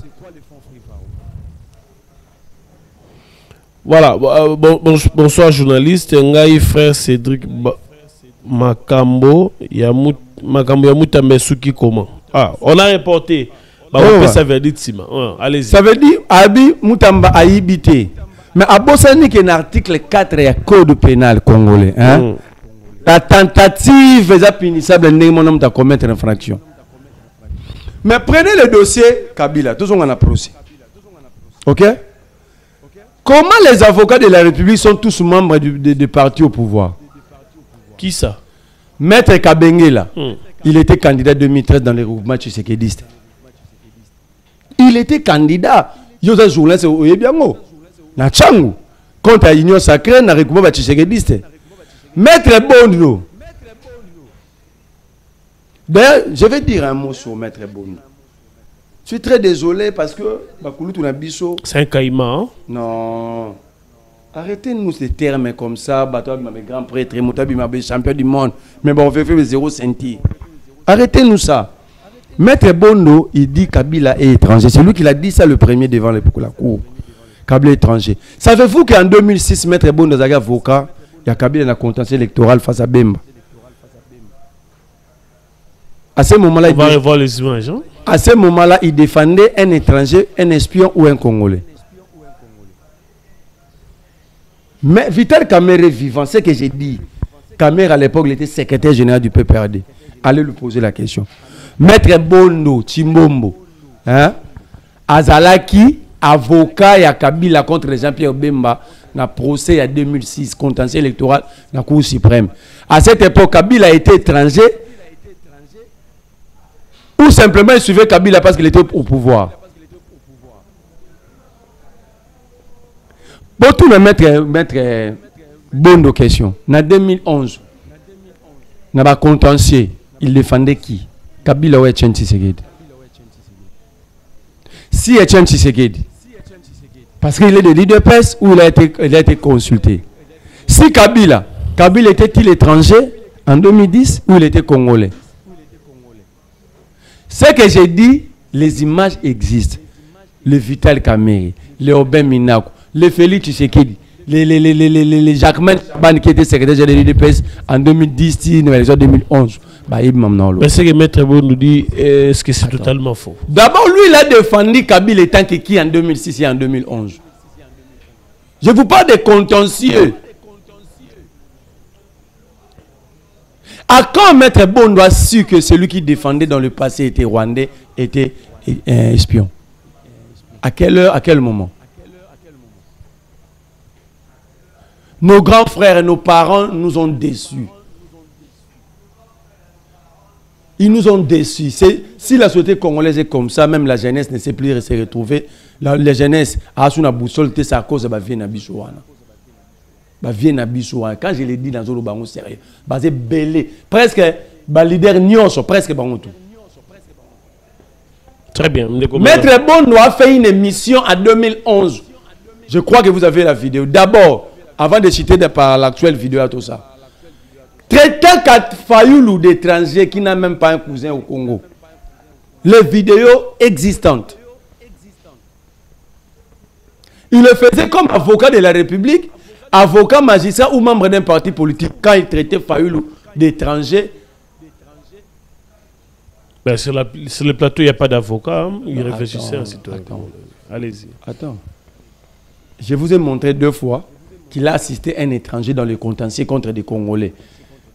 Voilà, bonsoir journaliste, Ngai frère Cédric Makambo Yamutamba Suki comment? Ah, on a reporté. Ça veut dire allez-y. Ça veut dire Abi Mutamba a habité. Mais à Bossani qui est un article 4 du code pénal congolais, hein? La tentative est punissable de commettre une infraction. Mais prenez le dossier Kabila, tous on a procès. OK? Comment les avocats de la République sont tous membres du parti au pouvoir? Qui ça? Maître Kabengela. Il était candidat 2013 dans les regroupements tshisekidistes. Il était candidat. Yosa journaliste au Yebiango. Na Tchangu. Contre l'Union sacrée dans les regroupements tshisekidistes. Maître Bondo. D'ailleurs, je vais dire un mot sur Maître Bondo. Je suis très désolé parce que c'est un caïman. Hein? Non. Arrêtez-nous ces termes comme ça. Mes grands prêtres, mes champion du monde. Mais bon, on fait 0 centi. Arrêtez-nous ça. Maître Bondo, il dit Kabila est étranger. C'est lui qui l'a dit ça le premier devant la cour. Kabila est étranger. Savez-vous qu'en 2006, Maître Bondo est avocat, il y a Kabila dans la contentieux électoral face à Bemba. À ce moment-là, on va revoir les images. Hein? À ce moment-là, il défendait un étranger, un espion ou un Congolais. Mais Vital Kamerhe vivant, c'est ce que j'ai dit. Kamerhe à l'époque, il était secrétaire général du PPRD. Allez lui poser la question. Maître Bondo, Chimbombo, hein? Azalaki, avocat et Kabila contre Jean-Pierre Bemba, dans le procès en 2006, contentieux électoral dans la Cour suprême. À cette époque, Kabila était étranger. Ou simplement il suivait Kabila parce qu'il était au pouvoir. Pour tout le mettre Bondo question. En 2011, dans le contentieux, il défendait qui? Kabila ou Etienne Tshisekedi? Si Etienne Tshisekedi, parce qu'il est de l'IDPS ou il a été consulté. Si Kabila était-il étranger en 2010 ou il était congolais? Ce que j'ai dit, les images existent. Le Vital Kamerhe, le Aubin Minaku, le Félix Tshisekedi, les Jacquemin Chaban qui était secrétaire général de l'IDPS en 2010, en 2011. Mais ce que Maître Bondo nous dit, est-ce que c'est totalement faux? D'abord, lui, il a défendu Kabila étant qui en 2006 et en 2011. Je vous parle des contentieux. À quand Maître Bondo a su que celui qui défendait dans le passé était rwandais, était un espion? À quelle heure, à quel moment? Nos grands frères et nos parents nous ont déçus. Ils nous ont déçus. Si la société congolaise est comme ça, même la jeunesse ne sait plus se retrouver. La jeunesse a su la boussole, c'est à cause de la vie Nabisouana. Quand je l'ai dit dans le bango sérieux, c'est belé. Presque, leader nyonso, presque bango tout. Très bien. Maître Bondo a fait une émission en 2011. Je crois que vous avez la vidéo. D'abord, avant de citer par l'actuelle vidéo à tout ça. Traitant Fayoulou d'étranger qui n'a même pas un cousin au Congo. les vidéos existantes. Il le faisait comme avocat de la République, avocat, magistrat ou membre d'un parti politique quand il traitait Fayoulou d'étranger. Ben, sur le plateau, il n'y a pas d'avocat. Hein? Il réfléchissait ainsi. Allez-y. Attends. Je vous ai montré 2 fois qu'il a assisté un étranger dans le contentieux contre des Congolais.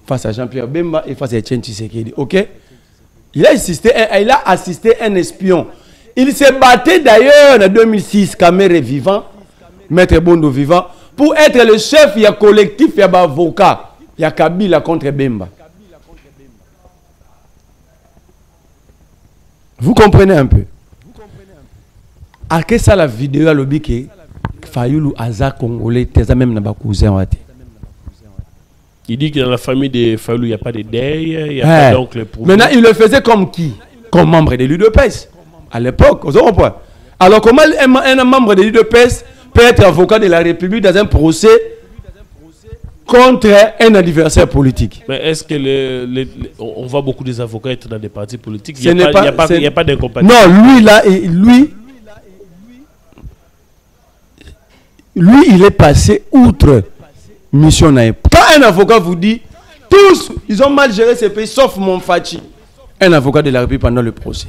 Face à Jean-Pierre Bemba et face à Etienne Tshisekedi. Ok? Il a assisté un espion. Il s'est battu d'ailleurs en 2006, Kamere vivant, Maître Bondo vivant, pour être le chef du collectif, il y a avocat, il y a Kabila contre Bemba. Vous comprenez un peu? À quel ça la vidéo à l'objet que Fayoulou Aza Congolais, t'es même dans cousin. Il dit que dans la famille de Fayoulou, il n'y a pas de deuil, il n'y a pas d'oncle pour. Maintenant, il le faisait comme qui? Comme membre de l'UDPS. À l'époque, vous comprenez? Alors, comment un membre de l'UDPS peut être avocat de la République dans un procès contre un adversaire politique? Mais est-ce que on voit beaucoup des avocats être dans des partis politiques? Il n'y a pas d'incompatibilité. Non, lui, il est passé outre mission naïve. Quand un avocat vous dit, tous, ils ont mal géré ces pays, sauf Monfachi, un avocat de la République pendant le procès.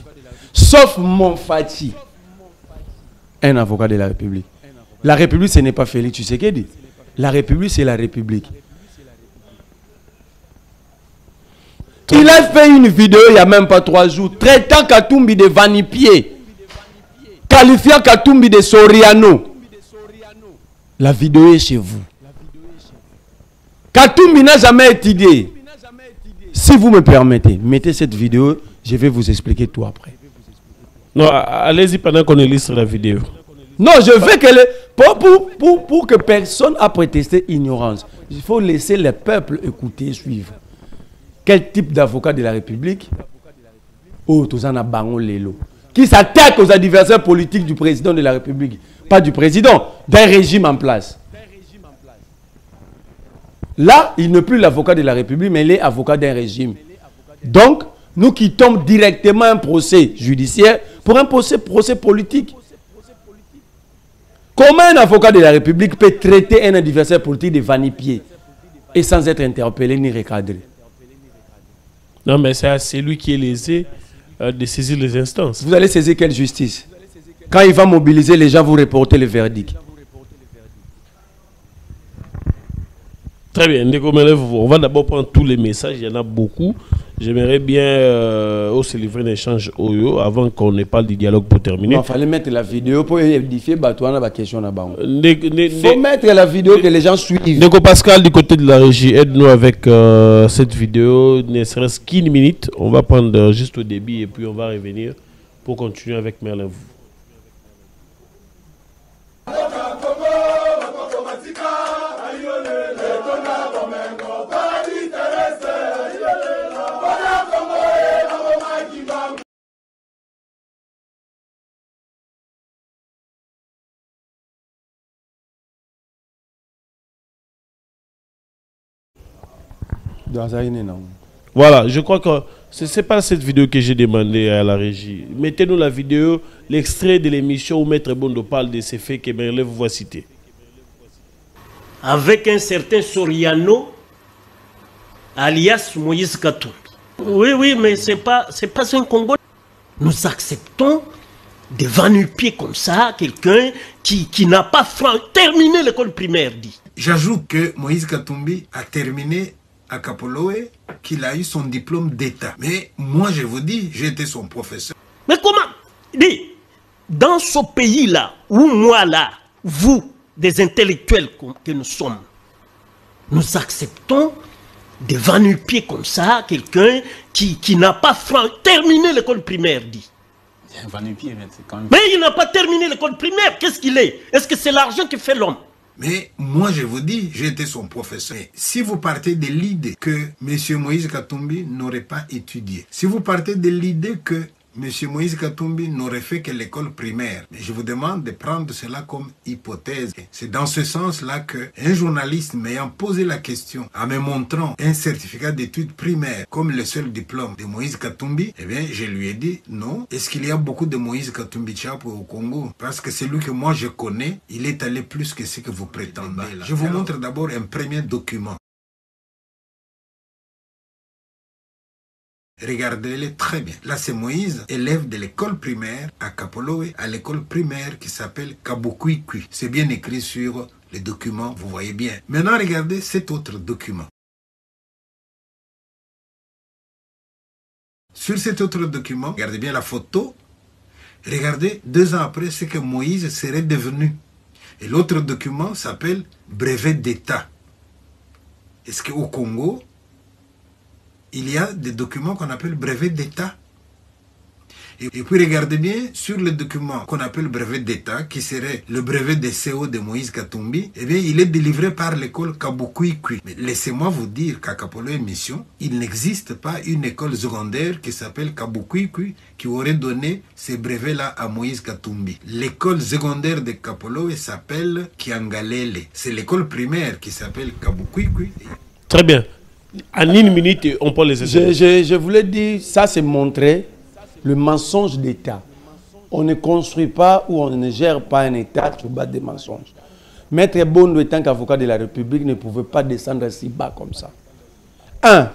Sauf Monfachi, un avocat de la République. La République, ce n'est pas Félix Tshisekedi. La République, c'est la République. Il a fait une vidéo il n'y a même pas 3 jours, traitant Katumbi de vanipier, qualifiant Katumbi de Soriano. La vidéo est chez vous. Katumbi n'a jamais étudié. Si vous me permettez, mettez cette vidéo, je vais vous expliquer tout après. Non, allez-y pendant qu'on illustre la vidéo. Non, je veux que pour que personne a prétesté ignorance, il faut laisser le peuple écouter, suivre. Quel type d'avocat de la République? Oh, Tozana Bango Lelo. Qui s'attaque aux adversaires politiques du président de la République. Pas du président, d'un régime en place. Là, il n'est plus l'avocat de la République, mais il est avocat d'un régime. Donc, nous quittons directement un procès judiciaire pour un procès politique. Comment un avocat de la République peut traiter un adversaire politique de vanipier et sans être interpellé ni recadré? Non, mais c'est lui qui est lésé de saisir les instances. Vous allez saisir quelle justice? Quand il va mobiliser les gens, vous reportez le verdict. Très bien, on va d'abord prendre tous les messages, il y en a beaucoup. J'aimerais bien se livrer un échange avant qu'on ne parle du dialogue pour terminer. Il fallait mettre la vidéo pour édifier la question. Il faut mettre la vidéo que les gens suivent. Neko Pascal, du côté de la régie, aide-nous avec cette vidéo, ne serait-ce qu'une minute. On va prendre juste au début et puis on va revenir pour continuer avec Merlin. Voilà, je crois que ce n'est pas cette vidéo que j'ai demandé à la régie. Mettez-nous la vidéo, l'extrait de l'émission où Maître Bondo parle de ces faits que Merlin vous va citer. Avec un certain Soriano, alias Moïse Katumbi. Oui, mais c'est pas un Congolais. Nous acceptons de va-nu-pied comme ça, quelqu'un qui n'a pas terminé l'école primaire, dit. J'ajoute que Moïse Katumbi a terminé à Kapoloé, qu'il a eu son diplôme d'État. Mais moi, je vous dis, j'ai été son professeur. Mais comment? Dis, dans ce pays-là, où moi là, vous, des intellectuels que nous sommes, nous acceptons de va-nu-pied comme ça, quelqu'un qui n'a pas terminé l'école primaire, dit. Va-nu-pied, c'est quand même... Mais il n'a pas terminé l'école primaire, qu'est-ce qu'il est? Est-ce que c'est l'argent qui fait l'homme? Mais moi, je vous dis, j'ai été son professeur. Si vous partez de l'idée que M. Moïse Katumbi n'aurait pas étudié, si vous partez de l'idée que M. Moïse Katumbi n'aurait fait que l'école primaire. Mais je vous demande de prendre cela comme hypothèse. C'est dans ce sens-là qu'un journaliste m'ayant posé la question, en me montrant un certificat d'études primaires comme le seul diplôme de Moïse Katumbi, eh bien, je lui ai dit non. Est-ce qu'il y a beaucoup de Moïse Katumbi Tchapo au Congo? Parce que celui que moi je connais, il est allé plus que ce que vous prétendez là. Je vous montre d'abord un premier document. Regardez-les très bien. Là, c'est Moïse, élève de l'école primaire à Kapolowe, à l'école primaire qui s'appelle Kabukwikwi. C'est bien écrit sur les documents, vous voyez bien. Maintenant, regardez cet autre document. Sur cet autre document, regardez bien la photo. Regardez, 2 ans après, ce que Moïse serait devenu. Et l'autre document s'appelle brevet d'État. Est-ce qu'au Congo, il y a des documents qu'on appelle brevet d'État? Et puis regardez bien, sur le document qu'on appelle brevet d'État, qui serait le brevet de CO de Moïse Katumbi, eh bien, il est délivré par l'école Kabukwikwi. Mais laissez-moi vous dire qu'à Kapolowe Mission, il n'existe pas une école secondaire qui s'appelle Kabukwikwi qui aurait donné ces brevets-là à Moïse Katumbi. L'école secondaire de Kapolowe s'appelle Kiangalele. C'est l'école primaire qui s'appelle Kabukwikwi. Très bien. En 1 minute, on peut les essayer. Je voulais dire, ça c'est montrer le mensonge d'État. On ne construit pas ou on ne gère pas un État sur base des mensonges. Maître Bondo, étant qu'avocat de la République, ne pouvait pas descendre si bas comme ça. 1.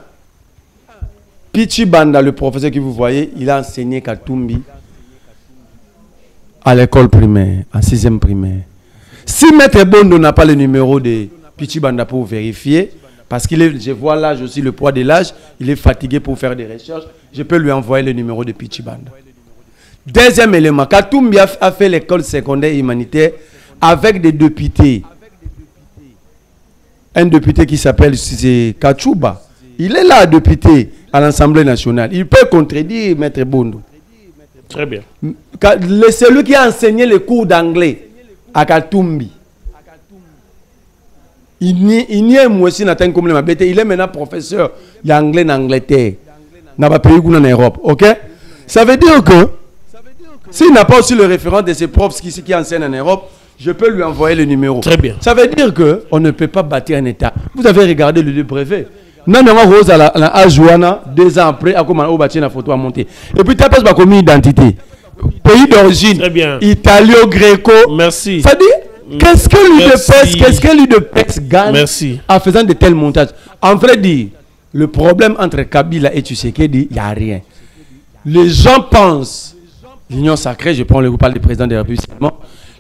Pichi Banda, le professeur que vous voyez, il a enseigné Katumbi à l'école primaire, en 6e primaire. Si Maître Bondo n'a pas le numéro de Pichi Banda pour vérifier, parce qu'il est, je vois l'âge aussi, le poids de l'âge, il est fatigué pour faire des recherches, je peux lui envoyer le numéro de Pichi Banda. Deuxième élément, Katumbi a fait l'école secondaire humanitaire avec des députés. Un député qui s'appelle Kachuba. Il est là, député à l'Assemblée nationale. Il peut contredire Maître Bondo. Très bien. C'est lui qui a enseigné les cours d'anglais à Katumbi. Il est maintenant professeur d'anglais en Angleterre. Dans le pays en Europe. Ok? Ça veut dire que s'il n'a pas aussi le référent de ses profs qui enseignent en Europe, je peux lui envoyer le numéro. Très bien. Ça veut dire qu'on ne peut pas bâtir un État. Vous avez regardé le brevet. Non, Rose à la Joana, 2 ans après, à comment on bâtit la photo à monter. Et puis, tu as pas comme identité. Pays d'origine, italio-gréco. Merci. Ça dit, qu'est-ce que l'UDPS gagne en faisant de tels montages? En vrai dire, le problème entre Kabila et Tshisekedi, il n'y a rien. Les gens pensent, l'Union sacrée, je prends le groupe du président de la République,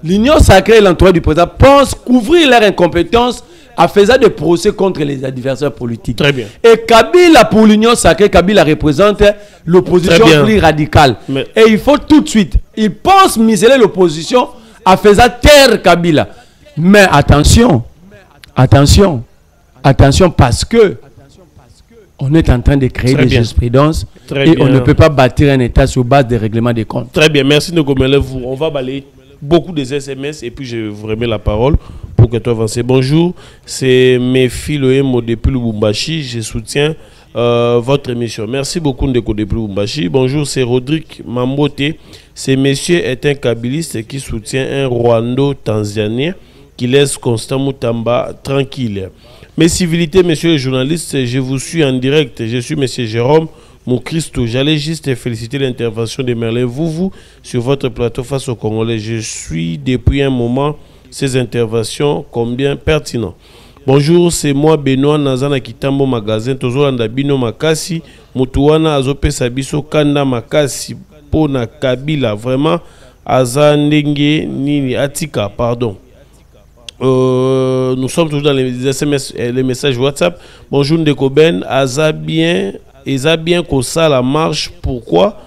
l'Union sacrée et l'entourage du président pensent couvrir leur incompétence en faisant des procès contre les adversaires politiques. Très bien. Et Kabila, pour l'Union sacrée, Kabila représente l'opposition plus radicale. Et il faut tout de suite, ils pensent miser l'opposition en faisant taire Kabila. Mais attention, attention, attention, parce que on est en train de créer des jurisprudences et on ne peut pas bâtir un État sur base des règlements des comptes. Très bien, merci Ngomele. On va balayer beaucoup des SMS et puis je vous remets la parole pour que tu avances. Bonjour, c'est Mefi Loemo depuis Lubumbashi. Je soutiens votre émission. Merci beaucoup Ndeko depuis Lubumbashi. Bonjour, c'est Rodrigue Mambote. Ce monsieur est un kabiliste qui soutient un Rwando-Tanzanien qui laisse Constant Moutamba tranquille. Mes civilités, messieurs les journalistes, je vous suis en direct. Je suis monsieur Jérôme Moukristo. J'allais juste féliciter l'intervention de Merlin Vouvou sur votre plateau face aux Congolais. Je suis depuis un moment ces interventions combien pertinentes. Bonjour, c'est moi Benoît Nazana Kitambo Magasin. Tozolanda Bino Makasi. Mutuana Azope Sabiso Kanda Makasi. Pona Kabila. Vraiment, Azandenge Nini Atika, pardon. Nous sommes toujours dans les SMS, les messages WhatsApp. Bonjour Ndekoben, Azabien qu'on ça la marche. Pourquoi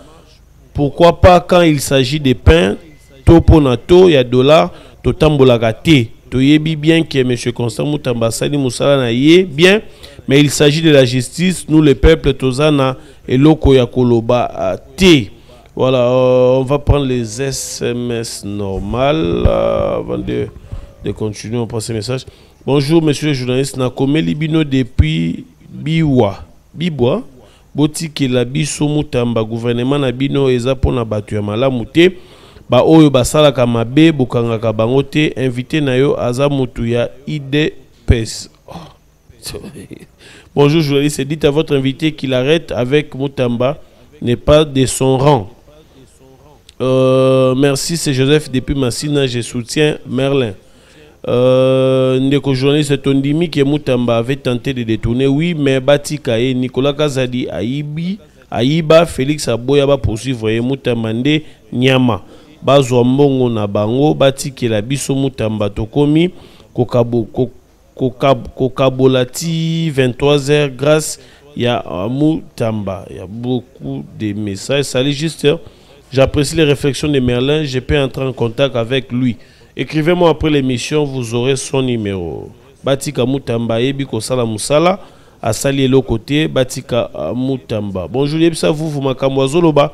pas quand il s'agit de pain, toponato, il y a dollars, totambolagate. Toyebi bien que M. Constant Moutamba Sali Moussala na yé bien, mais il s'agit de la justice. Nous les peuples Tozana et Loko Yakoloba T. Voilà, on va prendre les SMS normales avant de continuer, on prend ces messages. Bonjour, monsieur le journaliste. Nakome Libino depuis Biwa. botiki la biso mutamba gouvernement na bino eza pona batu ya malamu te ba oyo basala ka mabe bokanga ka bango te invité na yo aza mutu ya IDPS. Bonjour journaliste, dites à votre invité qu'il arrête avec Mutamba, n'est pas de son rang. Merci, c'est Joseph depuis Massina, je soutiens Merlin. Ndeko journaliste Tondimi que Mutamba avait tenté de détourner, oui, mais Batika et Nicolas Kazadi Aïba, Félix Aboya va poursuivre Mutamba nde Nyama. Bazwa mbongo na bango, Batiki la biso Mutamba tokomi, Kokabolati 23h grâce ya Mutamba. Il y a beaucoup de messages. Salut juste, j'apprécie les réflexions de Merlin, je peux entrer en contact avec lui. Écrivez-moi après l'émission, vous aurez son numéro. Batika Mutamba Ebi Kosala Musala Asali Elo côté Batika Mutamba. Bonjour Yebsa vous makamwazoloba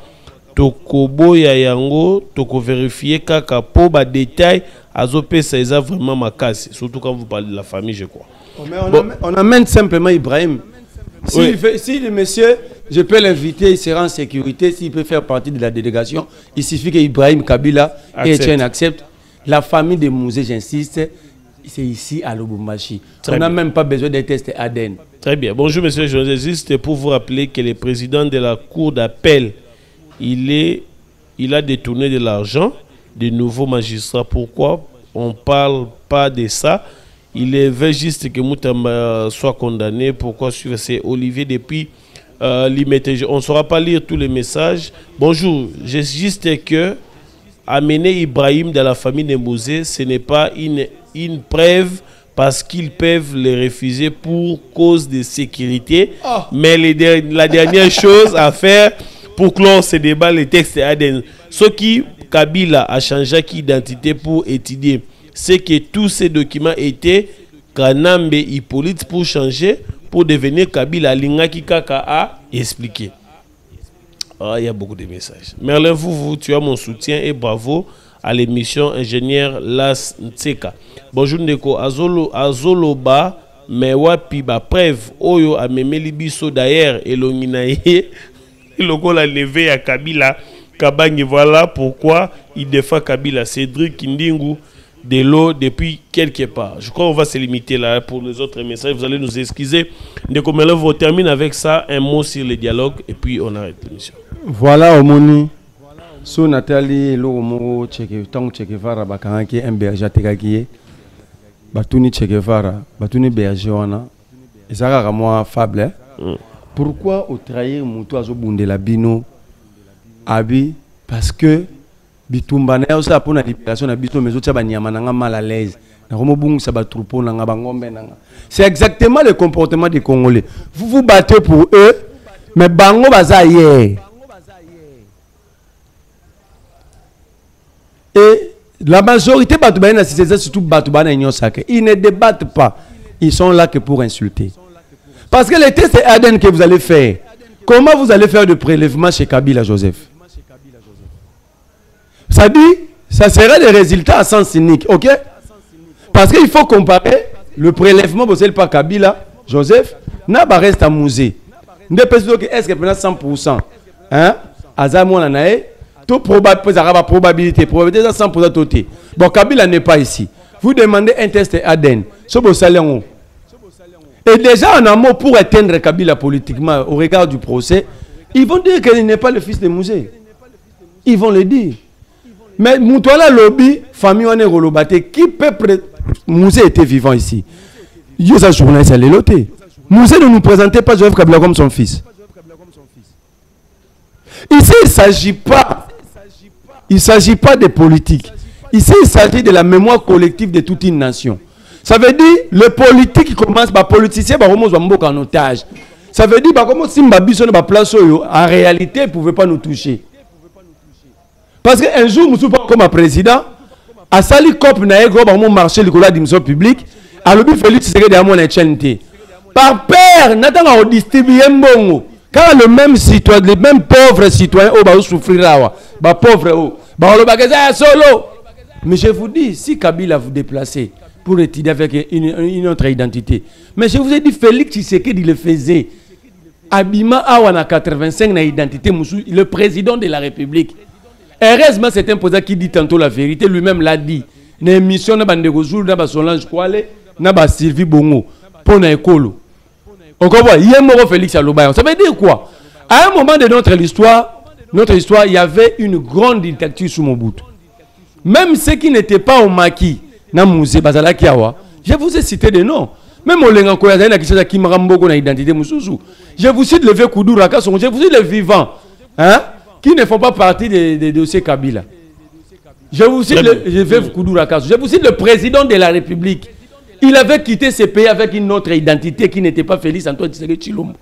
Tokobo ya yango toko vérifier kaka po ba détail azope ça est vraiment makasi surtout quand vous parlez de la famille je crois. On amène simplement Ibrahim. Si le monsieur, je peux l'inviter, il sera en sécurité, s'il peut faire partie de la délégation, il suffit que Ibrahim Kabila et Etienne acceptent. La famille de Mouzé, j'insiste, c'est ici à Lubumbashi. On n'a même pas besoin des tests ADN. Très bien. Bonjour monsieur, je juste pour vous rappeler que le président de la cour d'appel, il a détourné de l'argent des nouveaux magistrats. Pourquoi on ne parle pas de ça? Il veut juste que Mutamba soit condamné. Pourquoi suivre? C'est Olivier depuis l'IMETG. On ne saura pas lire tous les messages. Bonjour, j'ai juste que amener Ibrahim dans la famille de Mouzé, ce n'est pas une preuve parce qu'ils peuvent les refuser pour cause de sécurité. Oh. Mais la dernière chose à faire pour clore ce débat, les textes ADN. Ce qui Kabila a changé d'identité pour étudier, c'est que tous ces documents étaient Kanambe Hippolyte pour changer, pour devenir Kabila Lingaki Kaka a expliqué. Il y a beaucoup de messages. Merlin, tu as mon soutien et bravo à l'émission Ingénieur Las Ntseka. Bonjour Ndeko, Azoloba, mais wapi ba preuve, Oyo a memé libiso d'ailleurs, et l'onginaye, le l'a levé à Kabila, Kabangi, voilà pourquoi il défend Kabila. Cédric Kindingu, de l'eau depuis quelque part. Je crois qu'on va se limiter là pour les autres messages. Vous allez nous excuser. Ndeko Merlin, on termine avec ça, un mot sur le dialogue, et puis on arrête l'émission. Voilà, Omoni. So Nathalie, Lomo, Tang Chekevara, Bakanaki, un berger Tegaki, Batuni Chekevara, Batuni Bergeona, et ça a moi fable. Pourquoi au trahir Moutou Azobunde la Bino Abi? Parce que Bitumbana aussi pour la libération de Bito, mais autres Banyamana mal à l'aise. C'est exactement le comportement des Congolais. Vous vous battez pour eux, mais Bango Bazaye. Et la majorité Batoubaïna, c'est surtout Batoubaïna et Nyosake. Ils ne débattent pas. Ils sont là que pour insulter. Parce que les tests ADN que vous allez faire, comment vous allez faire de prélèvement chez Kabila Joseph? Ça dit, ça serait des résultats à sens cynique, ok? Parce qu'il faut comparer le prélèvement posé par Kabila Joseph, n'a pas reste à musée. Est-ce que 100%? Hein? Azamon Anae, tout probabilité à 100% toté. Bon, Kabila n'est pas ici. Vous demandez un test ADN. Et déjà en amont pour atteindre Kabila politiquement au regard du procès, ils vont dire qu'il n'est pas le fils de Mouzé. Ils vont le dire. Mais Moutouala Lobby, famille Wane Rolobate, qui peut Mouzé était vivant ici. Yosa journaliste à l'éloté. Mouzé ne nous présentait pas Joseph Kabila comme son fils. Ici, il ne s'agit pas de politique. Ici, il s'agit de la mémoire collective de toute une nation. Ça veut dire, le politique qui commence, les politiciens, en otage. Ça veut dire, comme si en réalité, ils ne pouvaient pas nous toucher. Parce qu'un jour, nous sommes comme président, à Sali Cop, nous avons marché le dimension publique, à l'objet Félix Tshisekedi à mon HNT. Par père, nous avons distribué un bon. Car le même citoyen, les mêmes pauvres citoyens, ils souffriront. Les pauvres, ils solo. Mais je vous dis, si Kabila vous déplacez pour étudier avec une autre identité, mais je vous ai dit, Félix Tshisekedi le faisait. Abima Awana 85 na identité Moussou, le président de la République. Heureusement, c'est un président qui dit tantôt la vérité, lui-même l'a dit. Dans l'émission, na Bandego Zoul, na Solange Kouale, na Sylvie Bongo, pour na écolo. On comprend, il y a un mot Félix Alobayan. Ça veut dire quoi? À un moment de notre histoire, il y avait une grande dictature sous Mobutu. Même ceux qui n'étaient pas au maquis, na Mouzé Bazala Kiawa, je vous ai cité des noms. Même au Lengan Koyazane, na Kishasa Kimrambogo na identité Moussousou. Je vous cite le vieux Koudou Rakason, je vous cite les vivants, hein, qui ne font pas partie des dossiers Kabila. Je vous cite le vieux Koudou Rakason. Je vous cite le président de la République. Il avait quitté ce pays avec une autre identité qui n'était pas Félix Antoine Tshisekedi Tshilombo.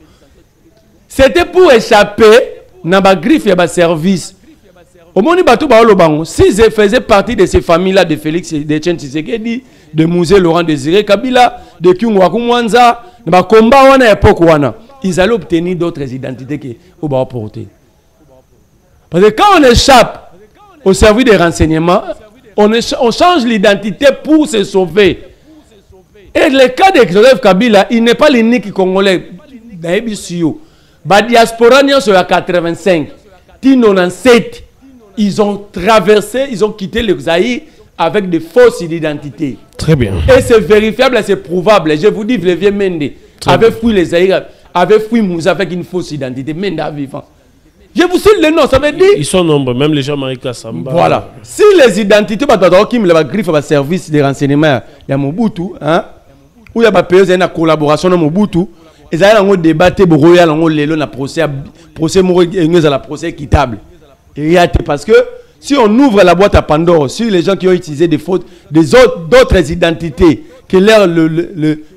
C'était pour échapper dans la griffe et le service. Au moment où s'ils faisaient partie de ces familles-là de Félix de Tshisekedi, de Mouzé Laurent Désiré Kabila, de Kyungwaku Mwanza, de la combat à l'époque, ils allaient obtenir d'autres identités qui au bas porter. Parce que quand on échappe au service des renseignements, on change l'identité pour se sauver. Et le cas de Joseph Kabila, il n'est pas l'unique congolais. La diaspora sur la 85, 97, ils ont traversé, ils ont quitté le Zaïre avec des fausses identités. Très bien. Et c'est vérifiable et c'est prouvable. Je vous dis, le vieux Mende avait fui les Zaïre, avait fui Moussa avec une fausse identité. Mende a vivant. Je vous cite le nom, ça veut dire. Ils sont nombreux, même les gens Marika Samba. Voilà. Si les identités, qui me griffe au service des renseignements, il y a Mobutu, hein, où il y a une collaboration avec Mobutu, et ça a un débat, le procès équitable. Parce que si on ouvre la boîte à Pandore, sur les gens qui ont utilisé des fautes, d'autres identités, que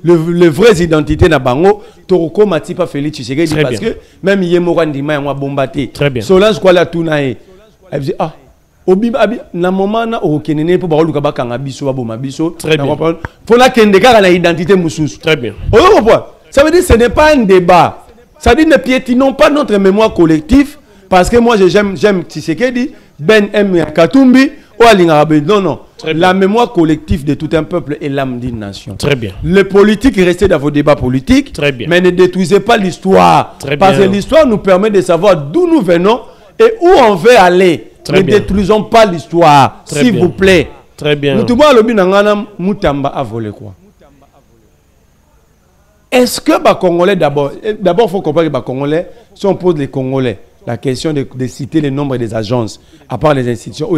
les vraies identités na bango, Toroko Matipa Félix Tshisekedi, parce que même Yemora Ndima a bombarté. Très bien. Solange Kwala Tunae, elle dit ah, na moment na okenene pour baluka bakanga biso baboma biso. Très bien. Faut la kendeka na identité mususu. Très bien. Ça veut dire que ce n'est pas un débat. Ça veut dire ne piétinons pas notre mémoire collective. Parce que moi j'aime Tshisekedi, Ben M. Katumbi, ou Alingarabe. Non, non. La mémoire collective de tout un peuple est l'âme d'une nation. Très bien. Les politiques, restez dans vos débats politiques. Très bien. Mais ne détruisez pas l'histoire. Parce bien. que l'histoire nous permet de savoir d'où nous venons et où on veut aller. Très ne bien. détruisons pas l'histoire, s'il vous plaît. Très bien. Moutamba a volé quoi? Est-ce que les Congolais, d'abord, il faut comprendre que les Congolais, si on pose les Congolais, la question de citer le nombre des agences, à part les institutions,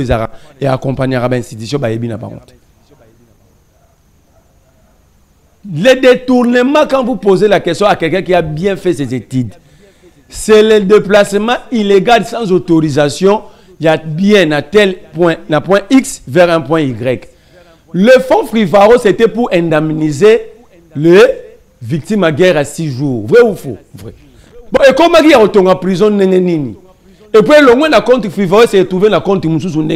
et accompagner les institutions, le détournement, quand vous posez la question à quelqu'un qui a bien fait ses études, c'est le déplacement illégal sans autorisation, il y a bien à tel point, à point X vers un point Y. Le fonds Frivaro, c'était pour indemniser les victimes à guerre à 6 jours. Vrai ou faux? Vrai. Bon, et comment il y a autant en prison, et puis le moins la compte Frivaro s'est trouvé la compte Moussou. Le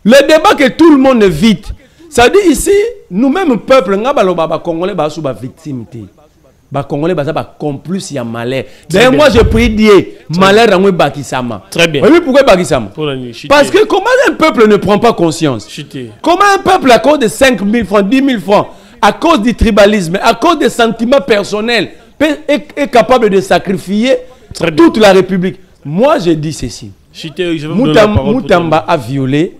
débat que tout le monde évite, ça dit ici, nous-mêmes, peuple, nous sommes Congolais, nous sommes victimes. Les Congolais sont complices, il y a malheur. D'ailleurs, moi, je prie Dieu, malheur dans le Bakisama. Très bien. Oui, pourquoi Bakisama? Parce que comment un peuple ne prend pas conscience? Comment un peuple, à cause de 5 000 francs, 10 000 francs, à cause du tribalisme, à cause des sentiments personnels, est capable de sacrifier toute la République? Moi, je dis ceci. Moutamba a violé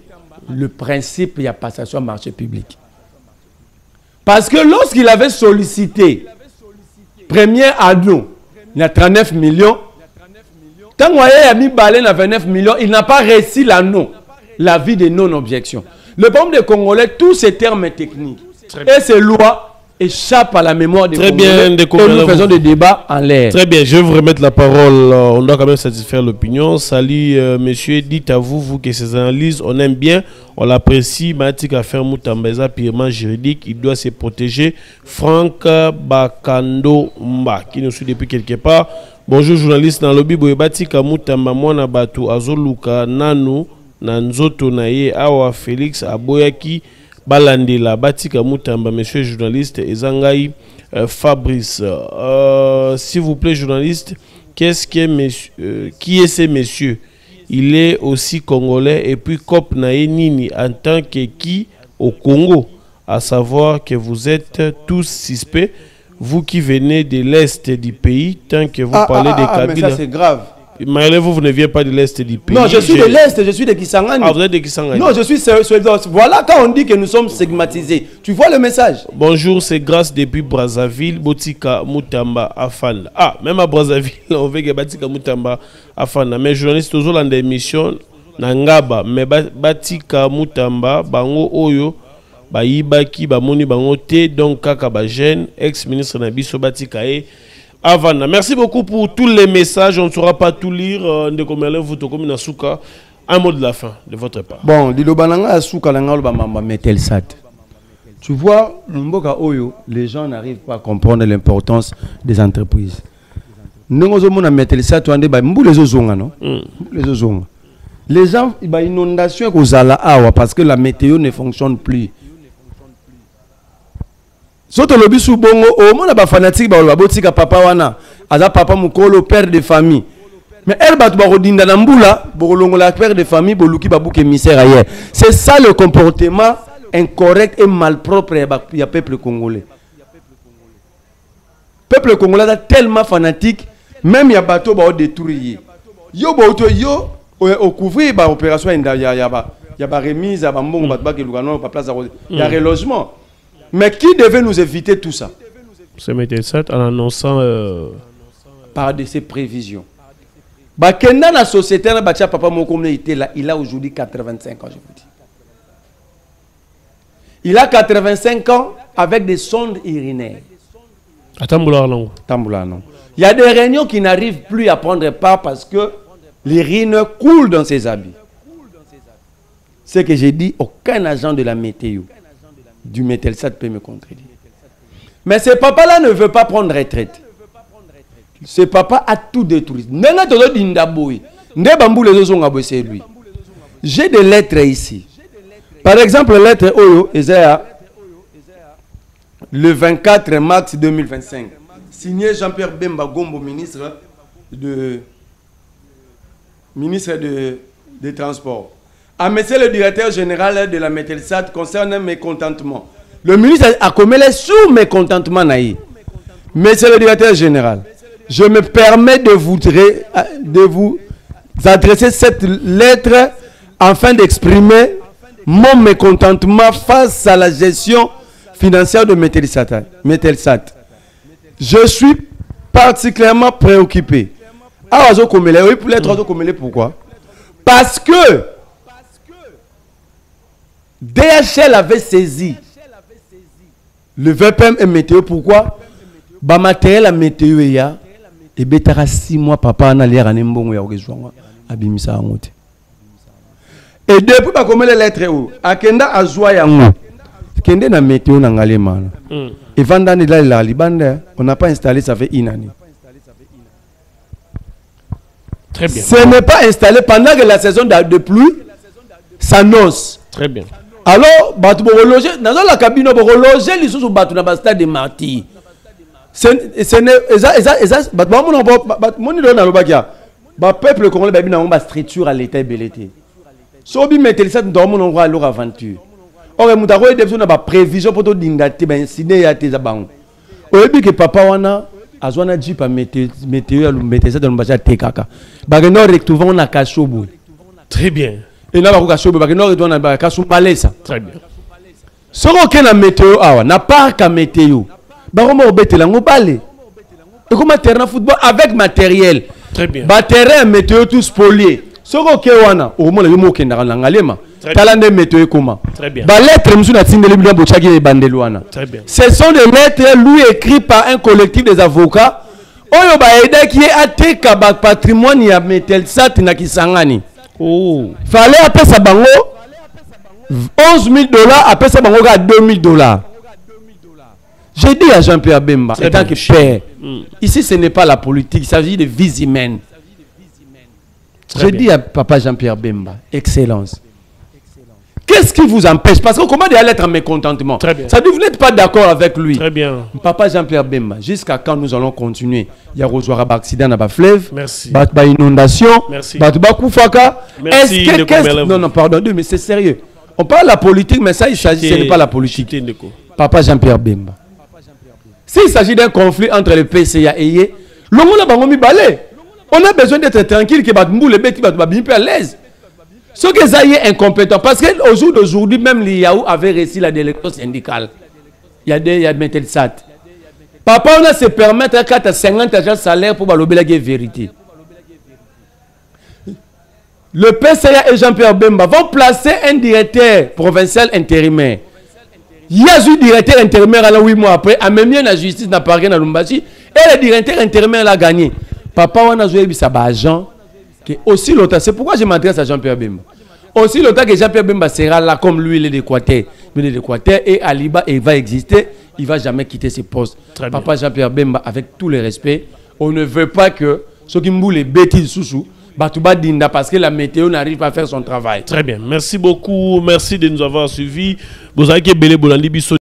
le principe de la passation à marché public. Parce que lorsqu'il avait sollicité premier ado, il y a 39 millions. Tant qu'il a mis balai à 29 millions, il n'a pas réussi l'avis de non-objection. Le problème des Congolais, tous ces termes techniques et ces lois échappent à la mémoire des Congolais. Et nous faisons des débats en l'air. Très bien, je vais vous remettre la parole. On doit quand même satisfaire l'opinion. Salut, monsieur. Dites à vous que ces analyses, on aime bien, on l'apprécie. Matik Affaire Moutambeza, purement juridique, il doit se protéger. Franck Bakando Mba, qui nous suit depuis quelque part. Bonjour, journaliste dans le lobby. Boyebati Moutamba, Mwana Batu, Azoluka, Nanu, Nanzoto Naye, Awa Félix, Aboyaki. Balandela, Batika Moutamba, monsieur journaliste, Ezangaï, Fabrice. S'il vous plaît, journaliste, qui est ce monsieur? Il est aussi congolais et puis Kop Naenini en tant que qui au Congo, à savoir que vous êtes tous suspects. vous qui venez de l'Est du pays, tant que vous parlez des Kabyles... mais ça c'est grave. Malgré vous ne venez pas de l'Est du pays. Non, je suis de l'Est, je suis de Kisangani. Ah, vous êtes de Kisangani. Non, je suis... Voilà quand on dit que nous sommes segmatisés. Tu vois le message? Bonjour, c'est Grâce depuis Brazzaville, Botika Moutamba Afanda. Ah, même à Brazzaville, on veut que Botika Moutamba Afanda. Mais journaliste toujours dans des émissions, Nangaba, mais Botika Moutamba, Bango Oyo, Baïbaki, Bamoni Bango Te, donc Kaka Bajen, ex-ministre Nabiso Batika et Avana. Merci beaucoup pour tous les messages. On ne saura pas tout lire. Un mot de la fin de votre part. Bon, tu vois, les gens n'arrivent pas à comprendre l'importance des entreprises. Les gens, il y a une inondation parce que la météo ne fonctionne plus. Soto lobi sou bongo o mona ba fanatique ba botika papa wana aza papa mukolo père de famille mais elle bat ba rodinda na mbula bolongola père de famille boluki ba bouke misère ailleurs. C'est ça le comportement incorrect et malpropre ya peuple congolais. Peuple congolais est tellement fanatique, même ya bateau ba détruire yo boto yo au couvrir ba opération ya ba remise ba mbongo ba ke lugano pa place ya relogement. Mais qui devait nous éviter tout ça? C'est Mételsat en annonçant par de ses prévisions. Bakenda la société na bacha papa moko était là, il a aujourd'hui 85 ans, je vous dis. Il a 85 ans avec des sondes urinaires. Tamboula non. Il y a des réunions qui n'arrivent plus à prendre part parce que l'urine coule dans ses habits. Ce que j'ai dit, aucun agent de la météo du Mételsat peut me contredire. Mais ce papa-là ne veut pas prendre retraite. Ce papa a tout détruit. J'ai des lettres ici. Par exemple, la lettre Oyo, le 24 mars 2025, signé Jean-Pierre Bemba Gombo, ministre des Transports. À monsieur le directeur général de la Mételsat concernant mes contentements. Le ministre a commis sous mes contentements. Monsieur le directeur général, je me permets de vous adresser cette lettre afin d'exprimer mon mécontentement face à la gestion financière de Mételsat. Je suis particulièrement préoccupé. Pourquoi? Parce que DHL avait saisi le VPM et météo. Pourquoi? Ba matériel à météo ya et betara 6 mois papa na l'air en mbongo ya okezwa abimisa ngote. Et depuis ba comme les lettres ou akenda azwa yango kende na météo na ngalema. Et vendane la libanda on n'a pas installé, ça fait une année. Très bien. Ce n'est pas installé pendant que la saison de pluie s'annonce. Très bien. Alors, batu borologer, dans la cabine borologer, les sous batu na basta de martyrs. Ce n'est pas peuple congolais baby na ngomba structure à l'état belleté. Sobi mettre ça dans mon endroit leur aventure. Or mutako de na ba prévision pour to dingati ben siné ya te za bango. Oyebi que papa wana azwana jipa météo ya mettre ça dans bacha tekaka. Ba no retrouver na kashobo. Très bien. Et là, très bien. Ce qu'on a météo, n'a pas qu'à météo. Et comment terrain football avec matériel. Très bien. Terrain météo tout spolié. Ce qu'on a, au moins le mot qui est dans l'angalema. Talande météo comment. Très bien. Très bien. Ce sont des lettres lui écrits par un collectif des avocats. Oyo baeda qui est athée kabak patrimoine ya Mételsat na Kisangani. Oh. Fallait appeler ça bango 11 000 $, appeler ça bango à 2 000 $. J'ai dit à Jean-Pierre Bemba, étant que père, ici ce n'est pas la politique, il s'agit de vies humaines. J'ai dit à papa Jean-Pierre Bemba, excellence. Qu'est-ce qui vous empêche? Parce que comment dire l'être en mécontentement? Ça dit vous n'êtes pas d'accord avec lui. Très bien. Papa Jean-Pierre Bemba, jusqu'à quand nous allons continuer? Il y a rejoint un accident dans la fleuve. Merci. Ba inondation. Merci. Ba koufaka. Merci. Non, pardon, mais c'est sérieux. On parle de la politique, mais ça, il s'agit, ce n'est pas la politique. Papa Jean-Pierre Bemba. S'il s'agit d'un conflit entre le PCA et Yé, on a besoin d'être tranquille, que les bêtis soient à l'aise. Ce que ça y est incompétent, parce qu'au jour d'aujourd'hui, même l'IAO avait réussi la délégation syndicale. Il y a des SAT. Papa, on a se permettre à 50 agents de salaire pour balober la vérité. Le PCA et Jean-Pierre Bemba vont placer un directeur provincial intérimaire. Il y a un directeur intérimaire à 8 mois après, a même la justice n'a pas rien à Lumbashi, et le directeur intérimaire l'a gagné. Papa, on a joué ça agent. Aussi l'autre, c'est pourquoi je m'adresse à Jean-Pierre Bemba. Aussi l'autre que Jean-Pierre Bemba sera là comme lui, il est d'Équateur. Et Aliba, il va exister, il ne va jamais quitter ses postes. Papa Jean-Pierre Bemba, avec tout le respect, on ne veut pas que ceux qui me les bêtises sous parce que la météo n'arrive pas à faire son travail. Très bien. Merci beaucoup. Merci de nous avoir suivis. Vous avez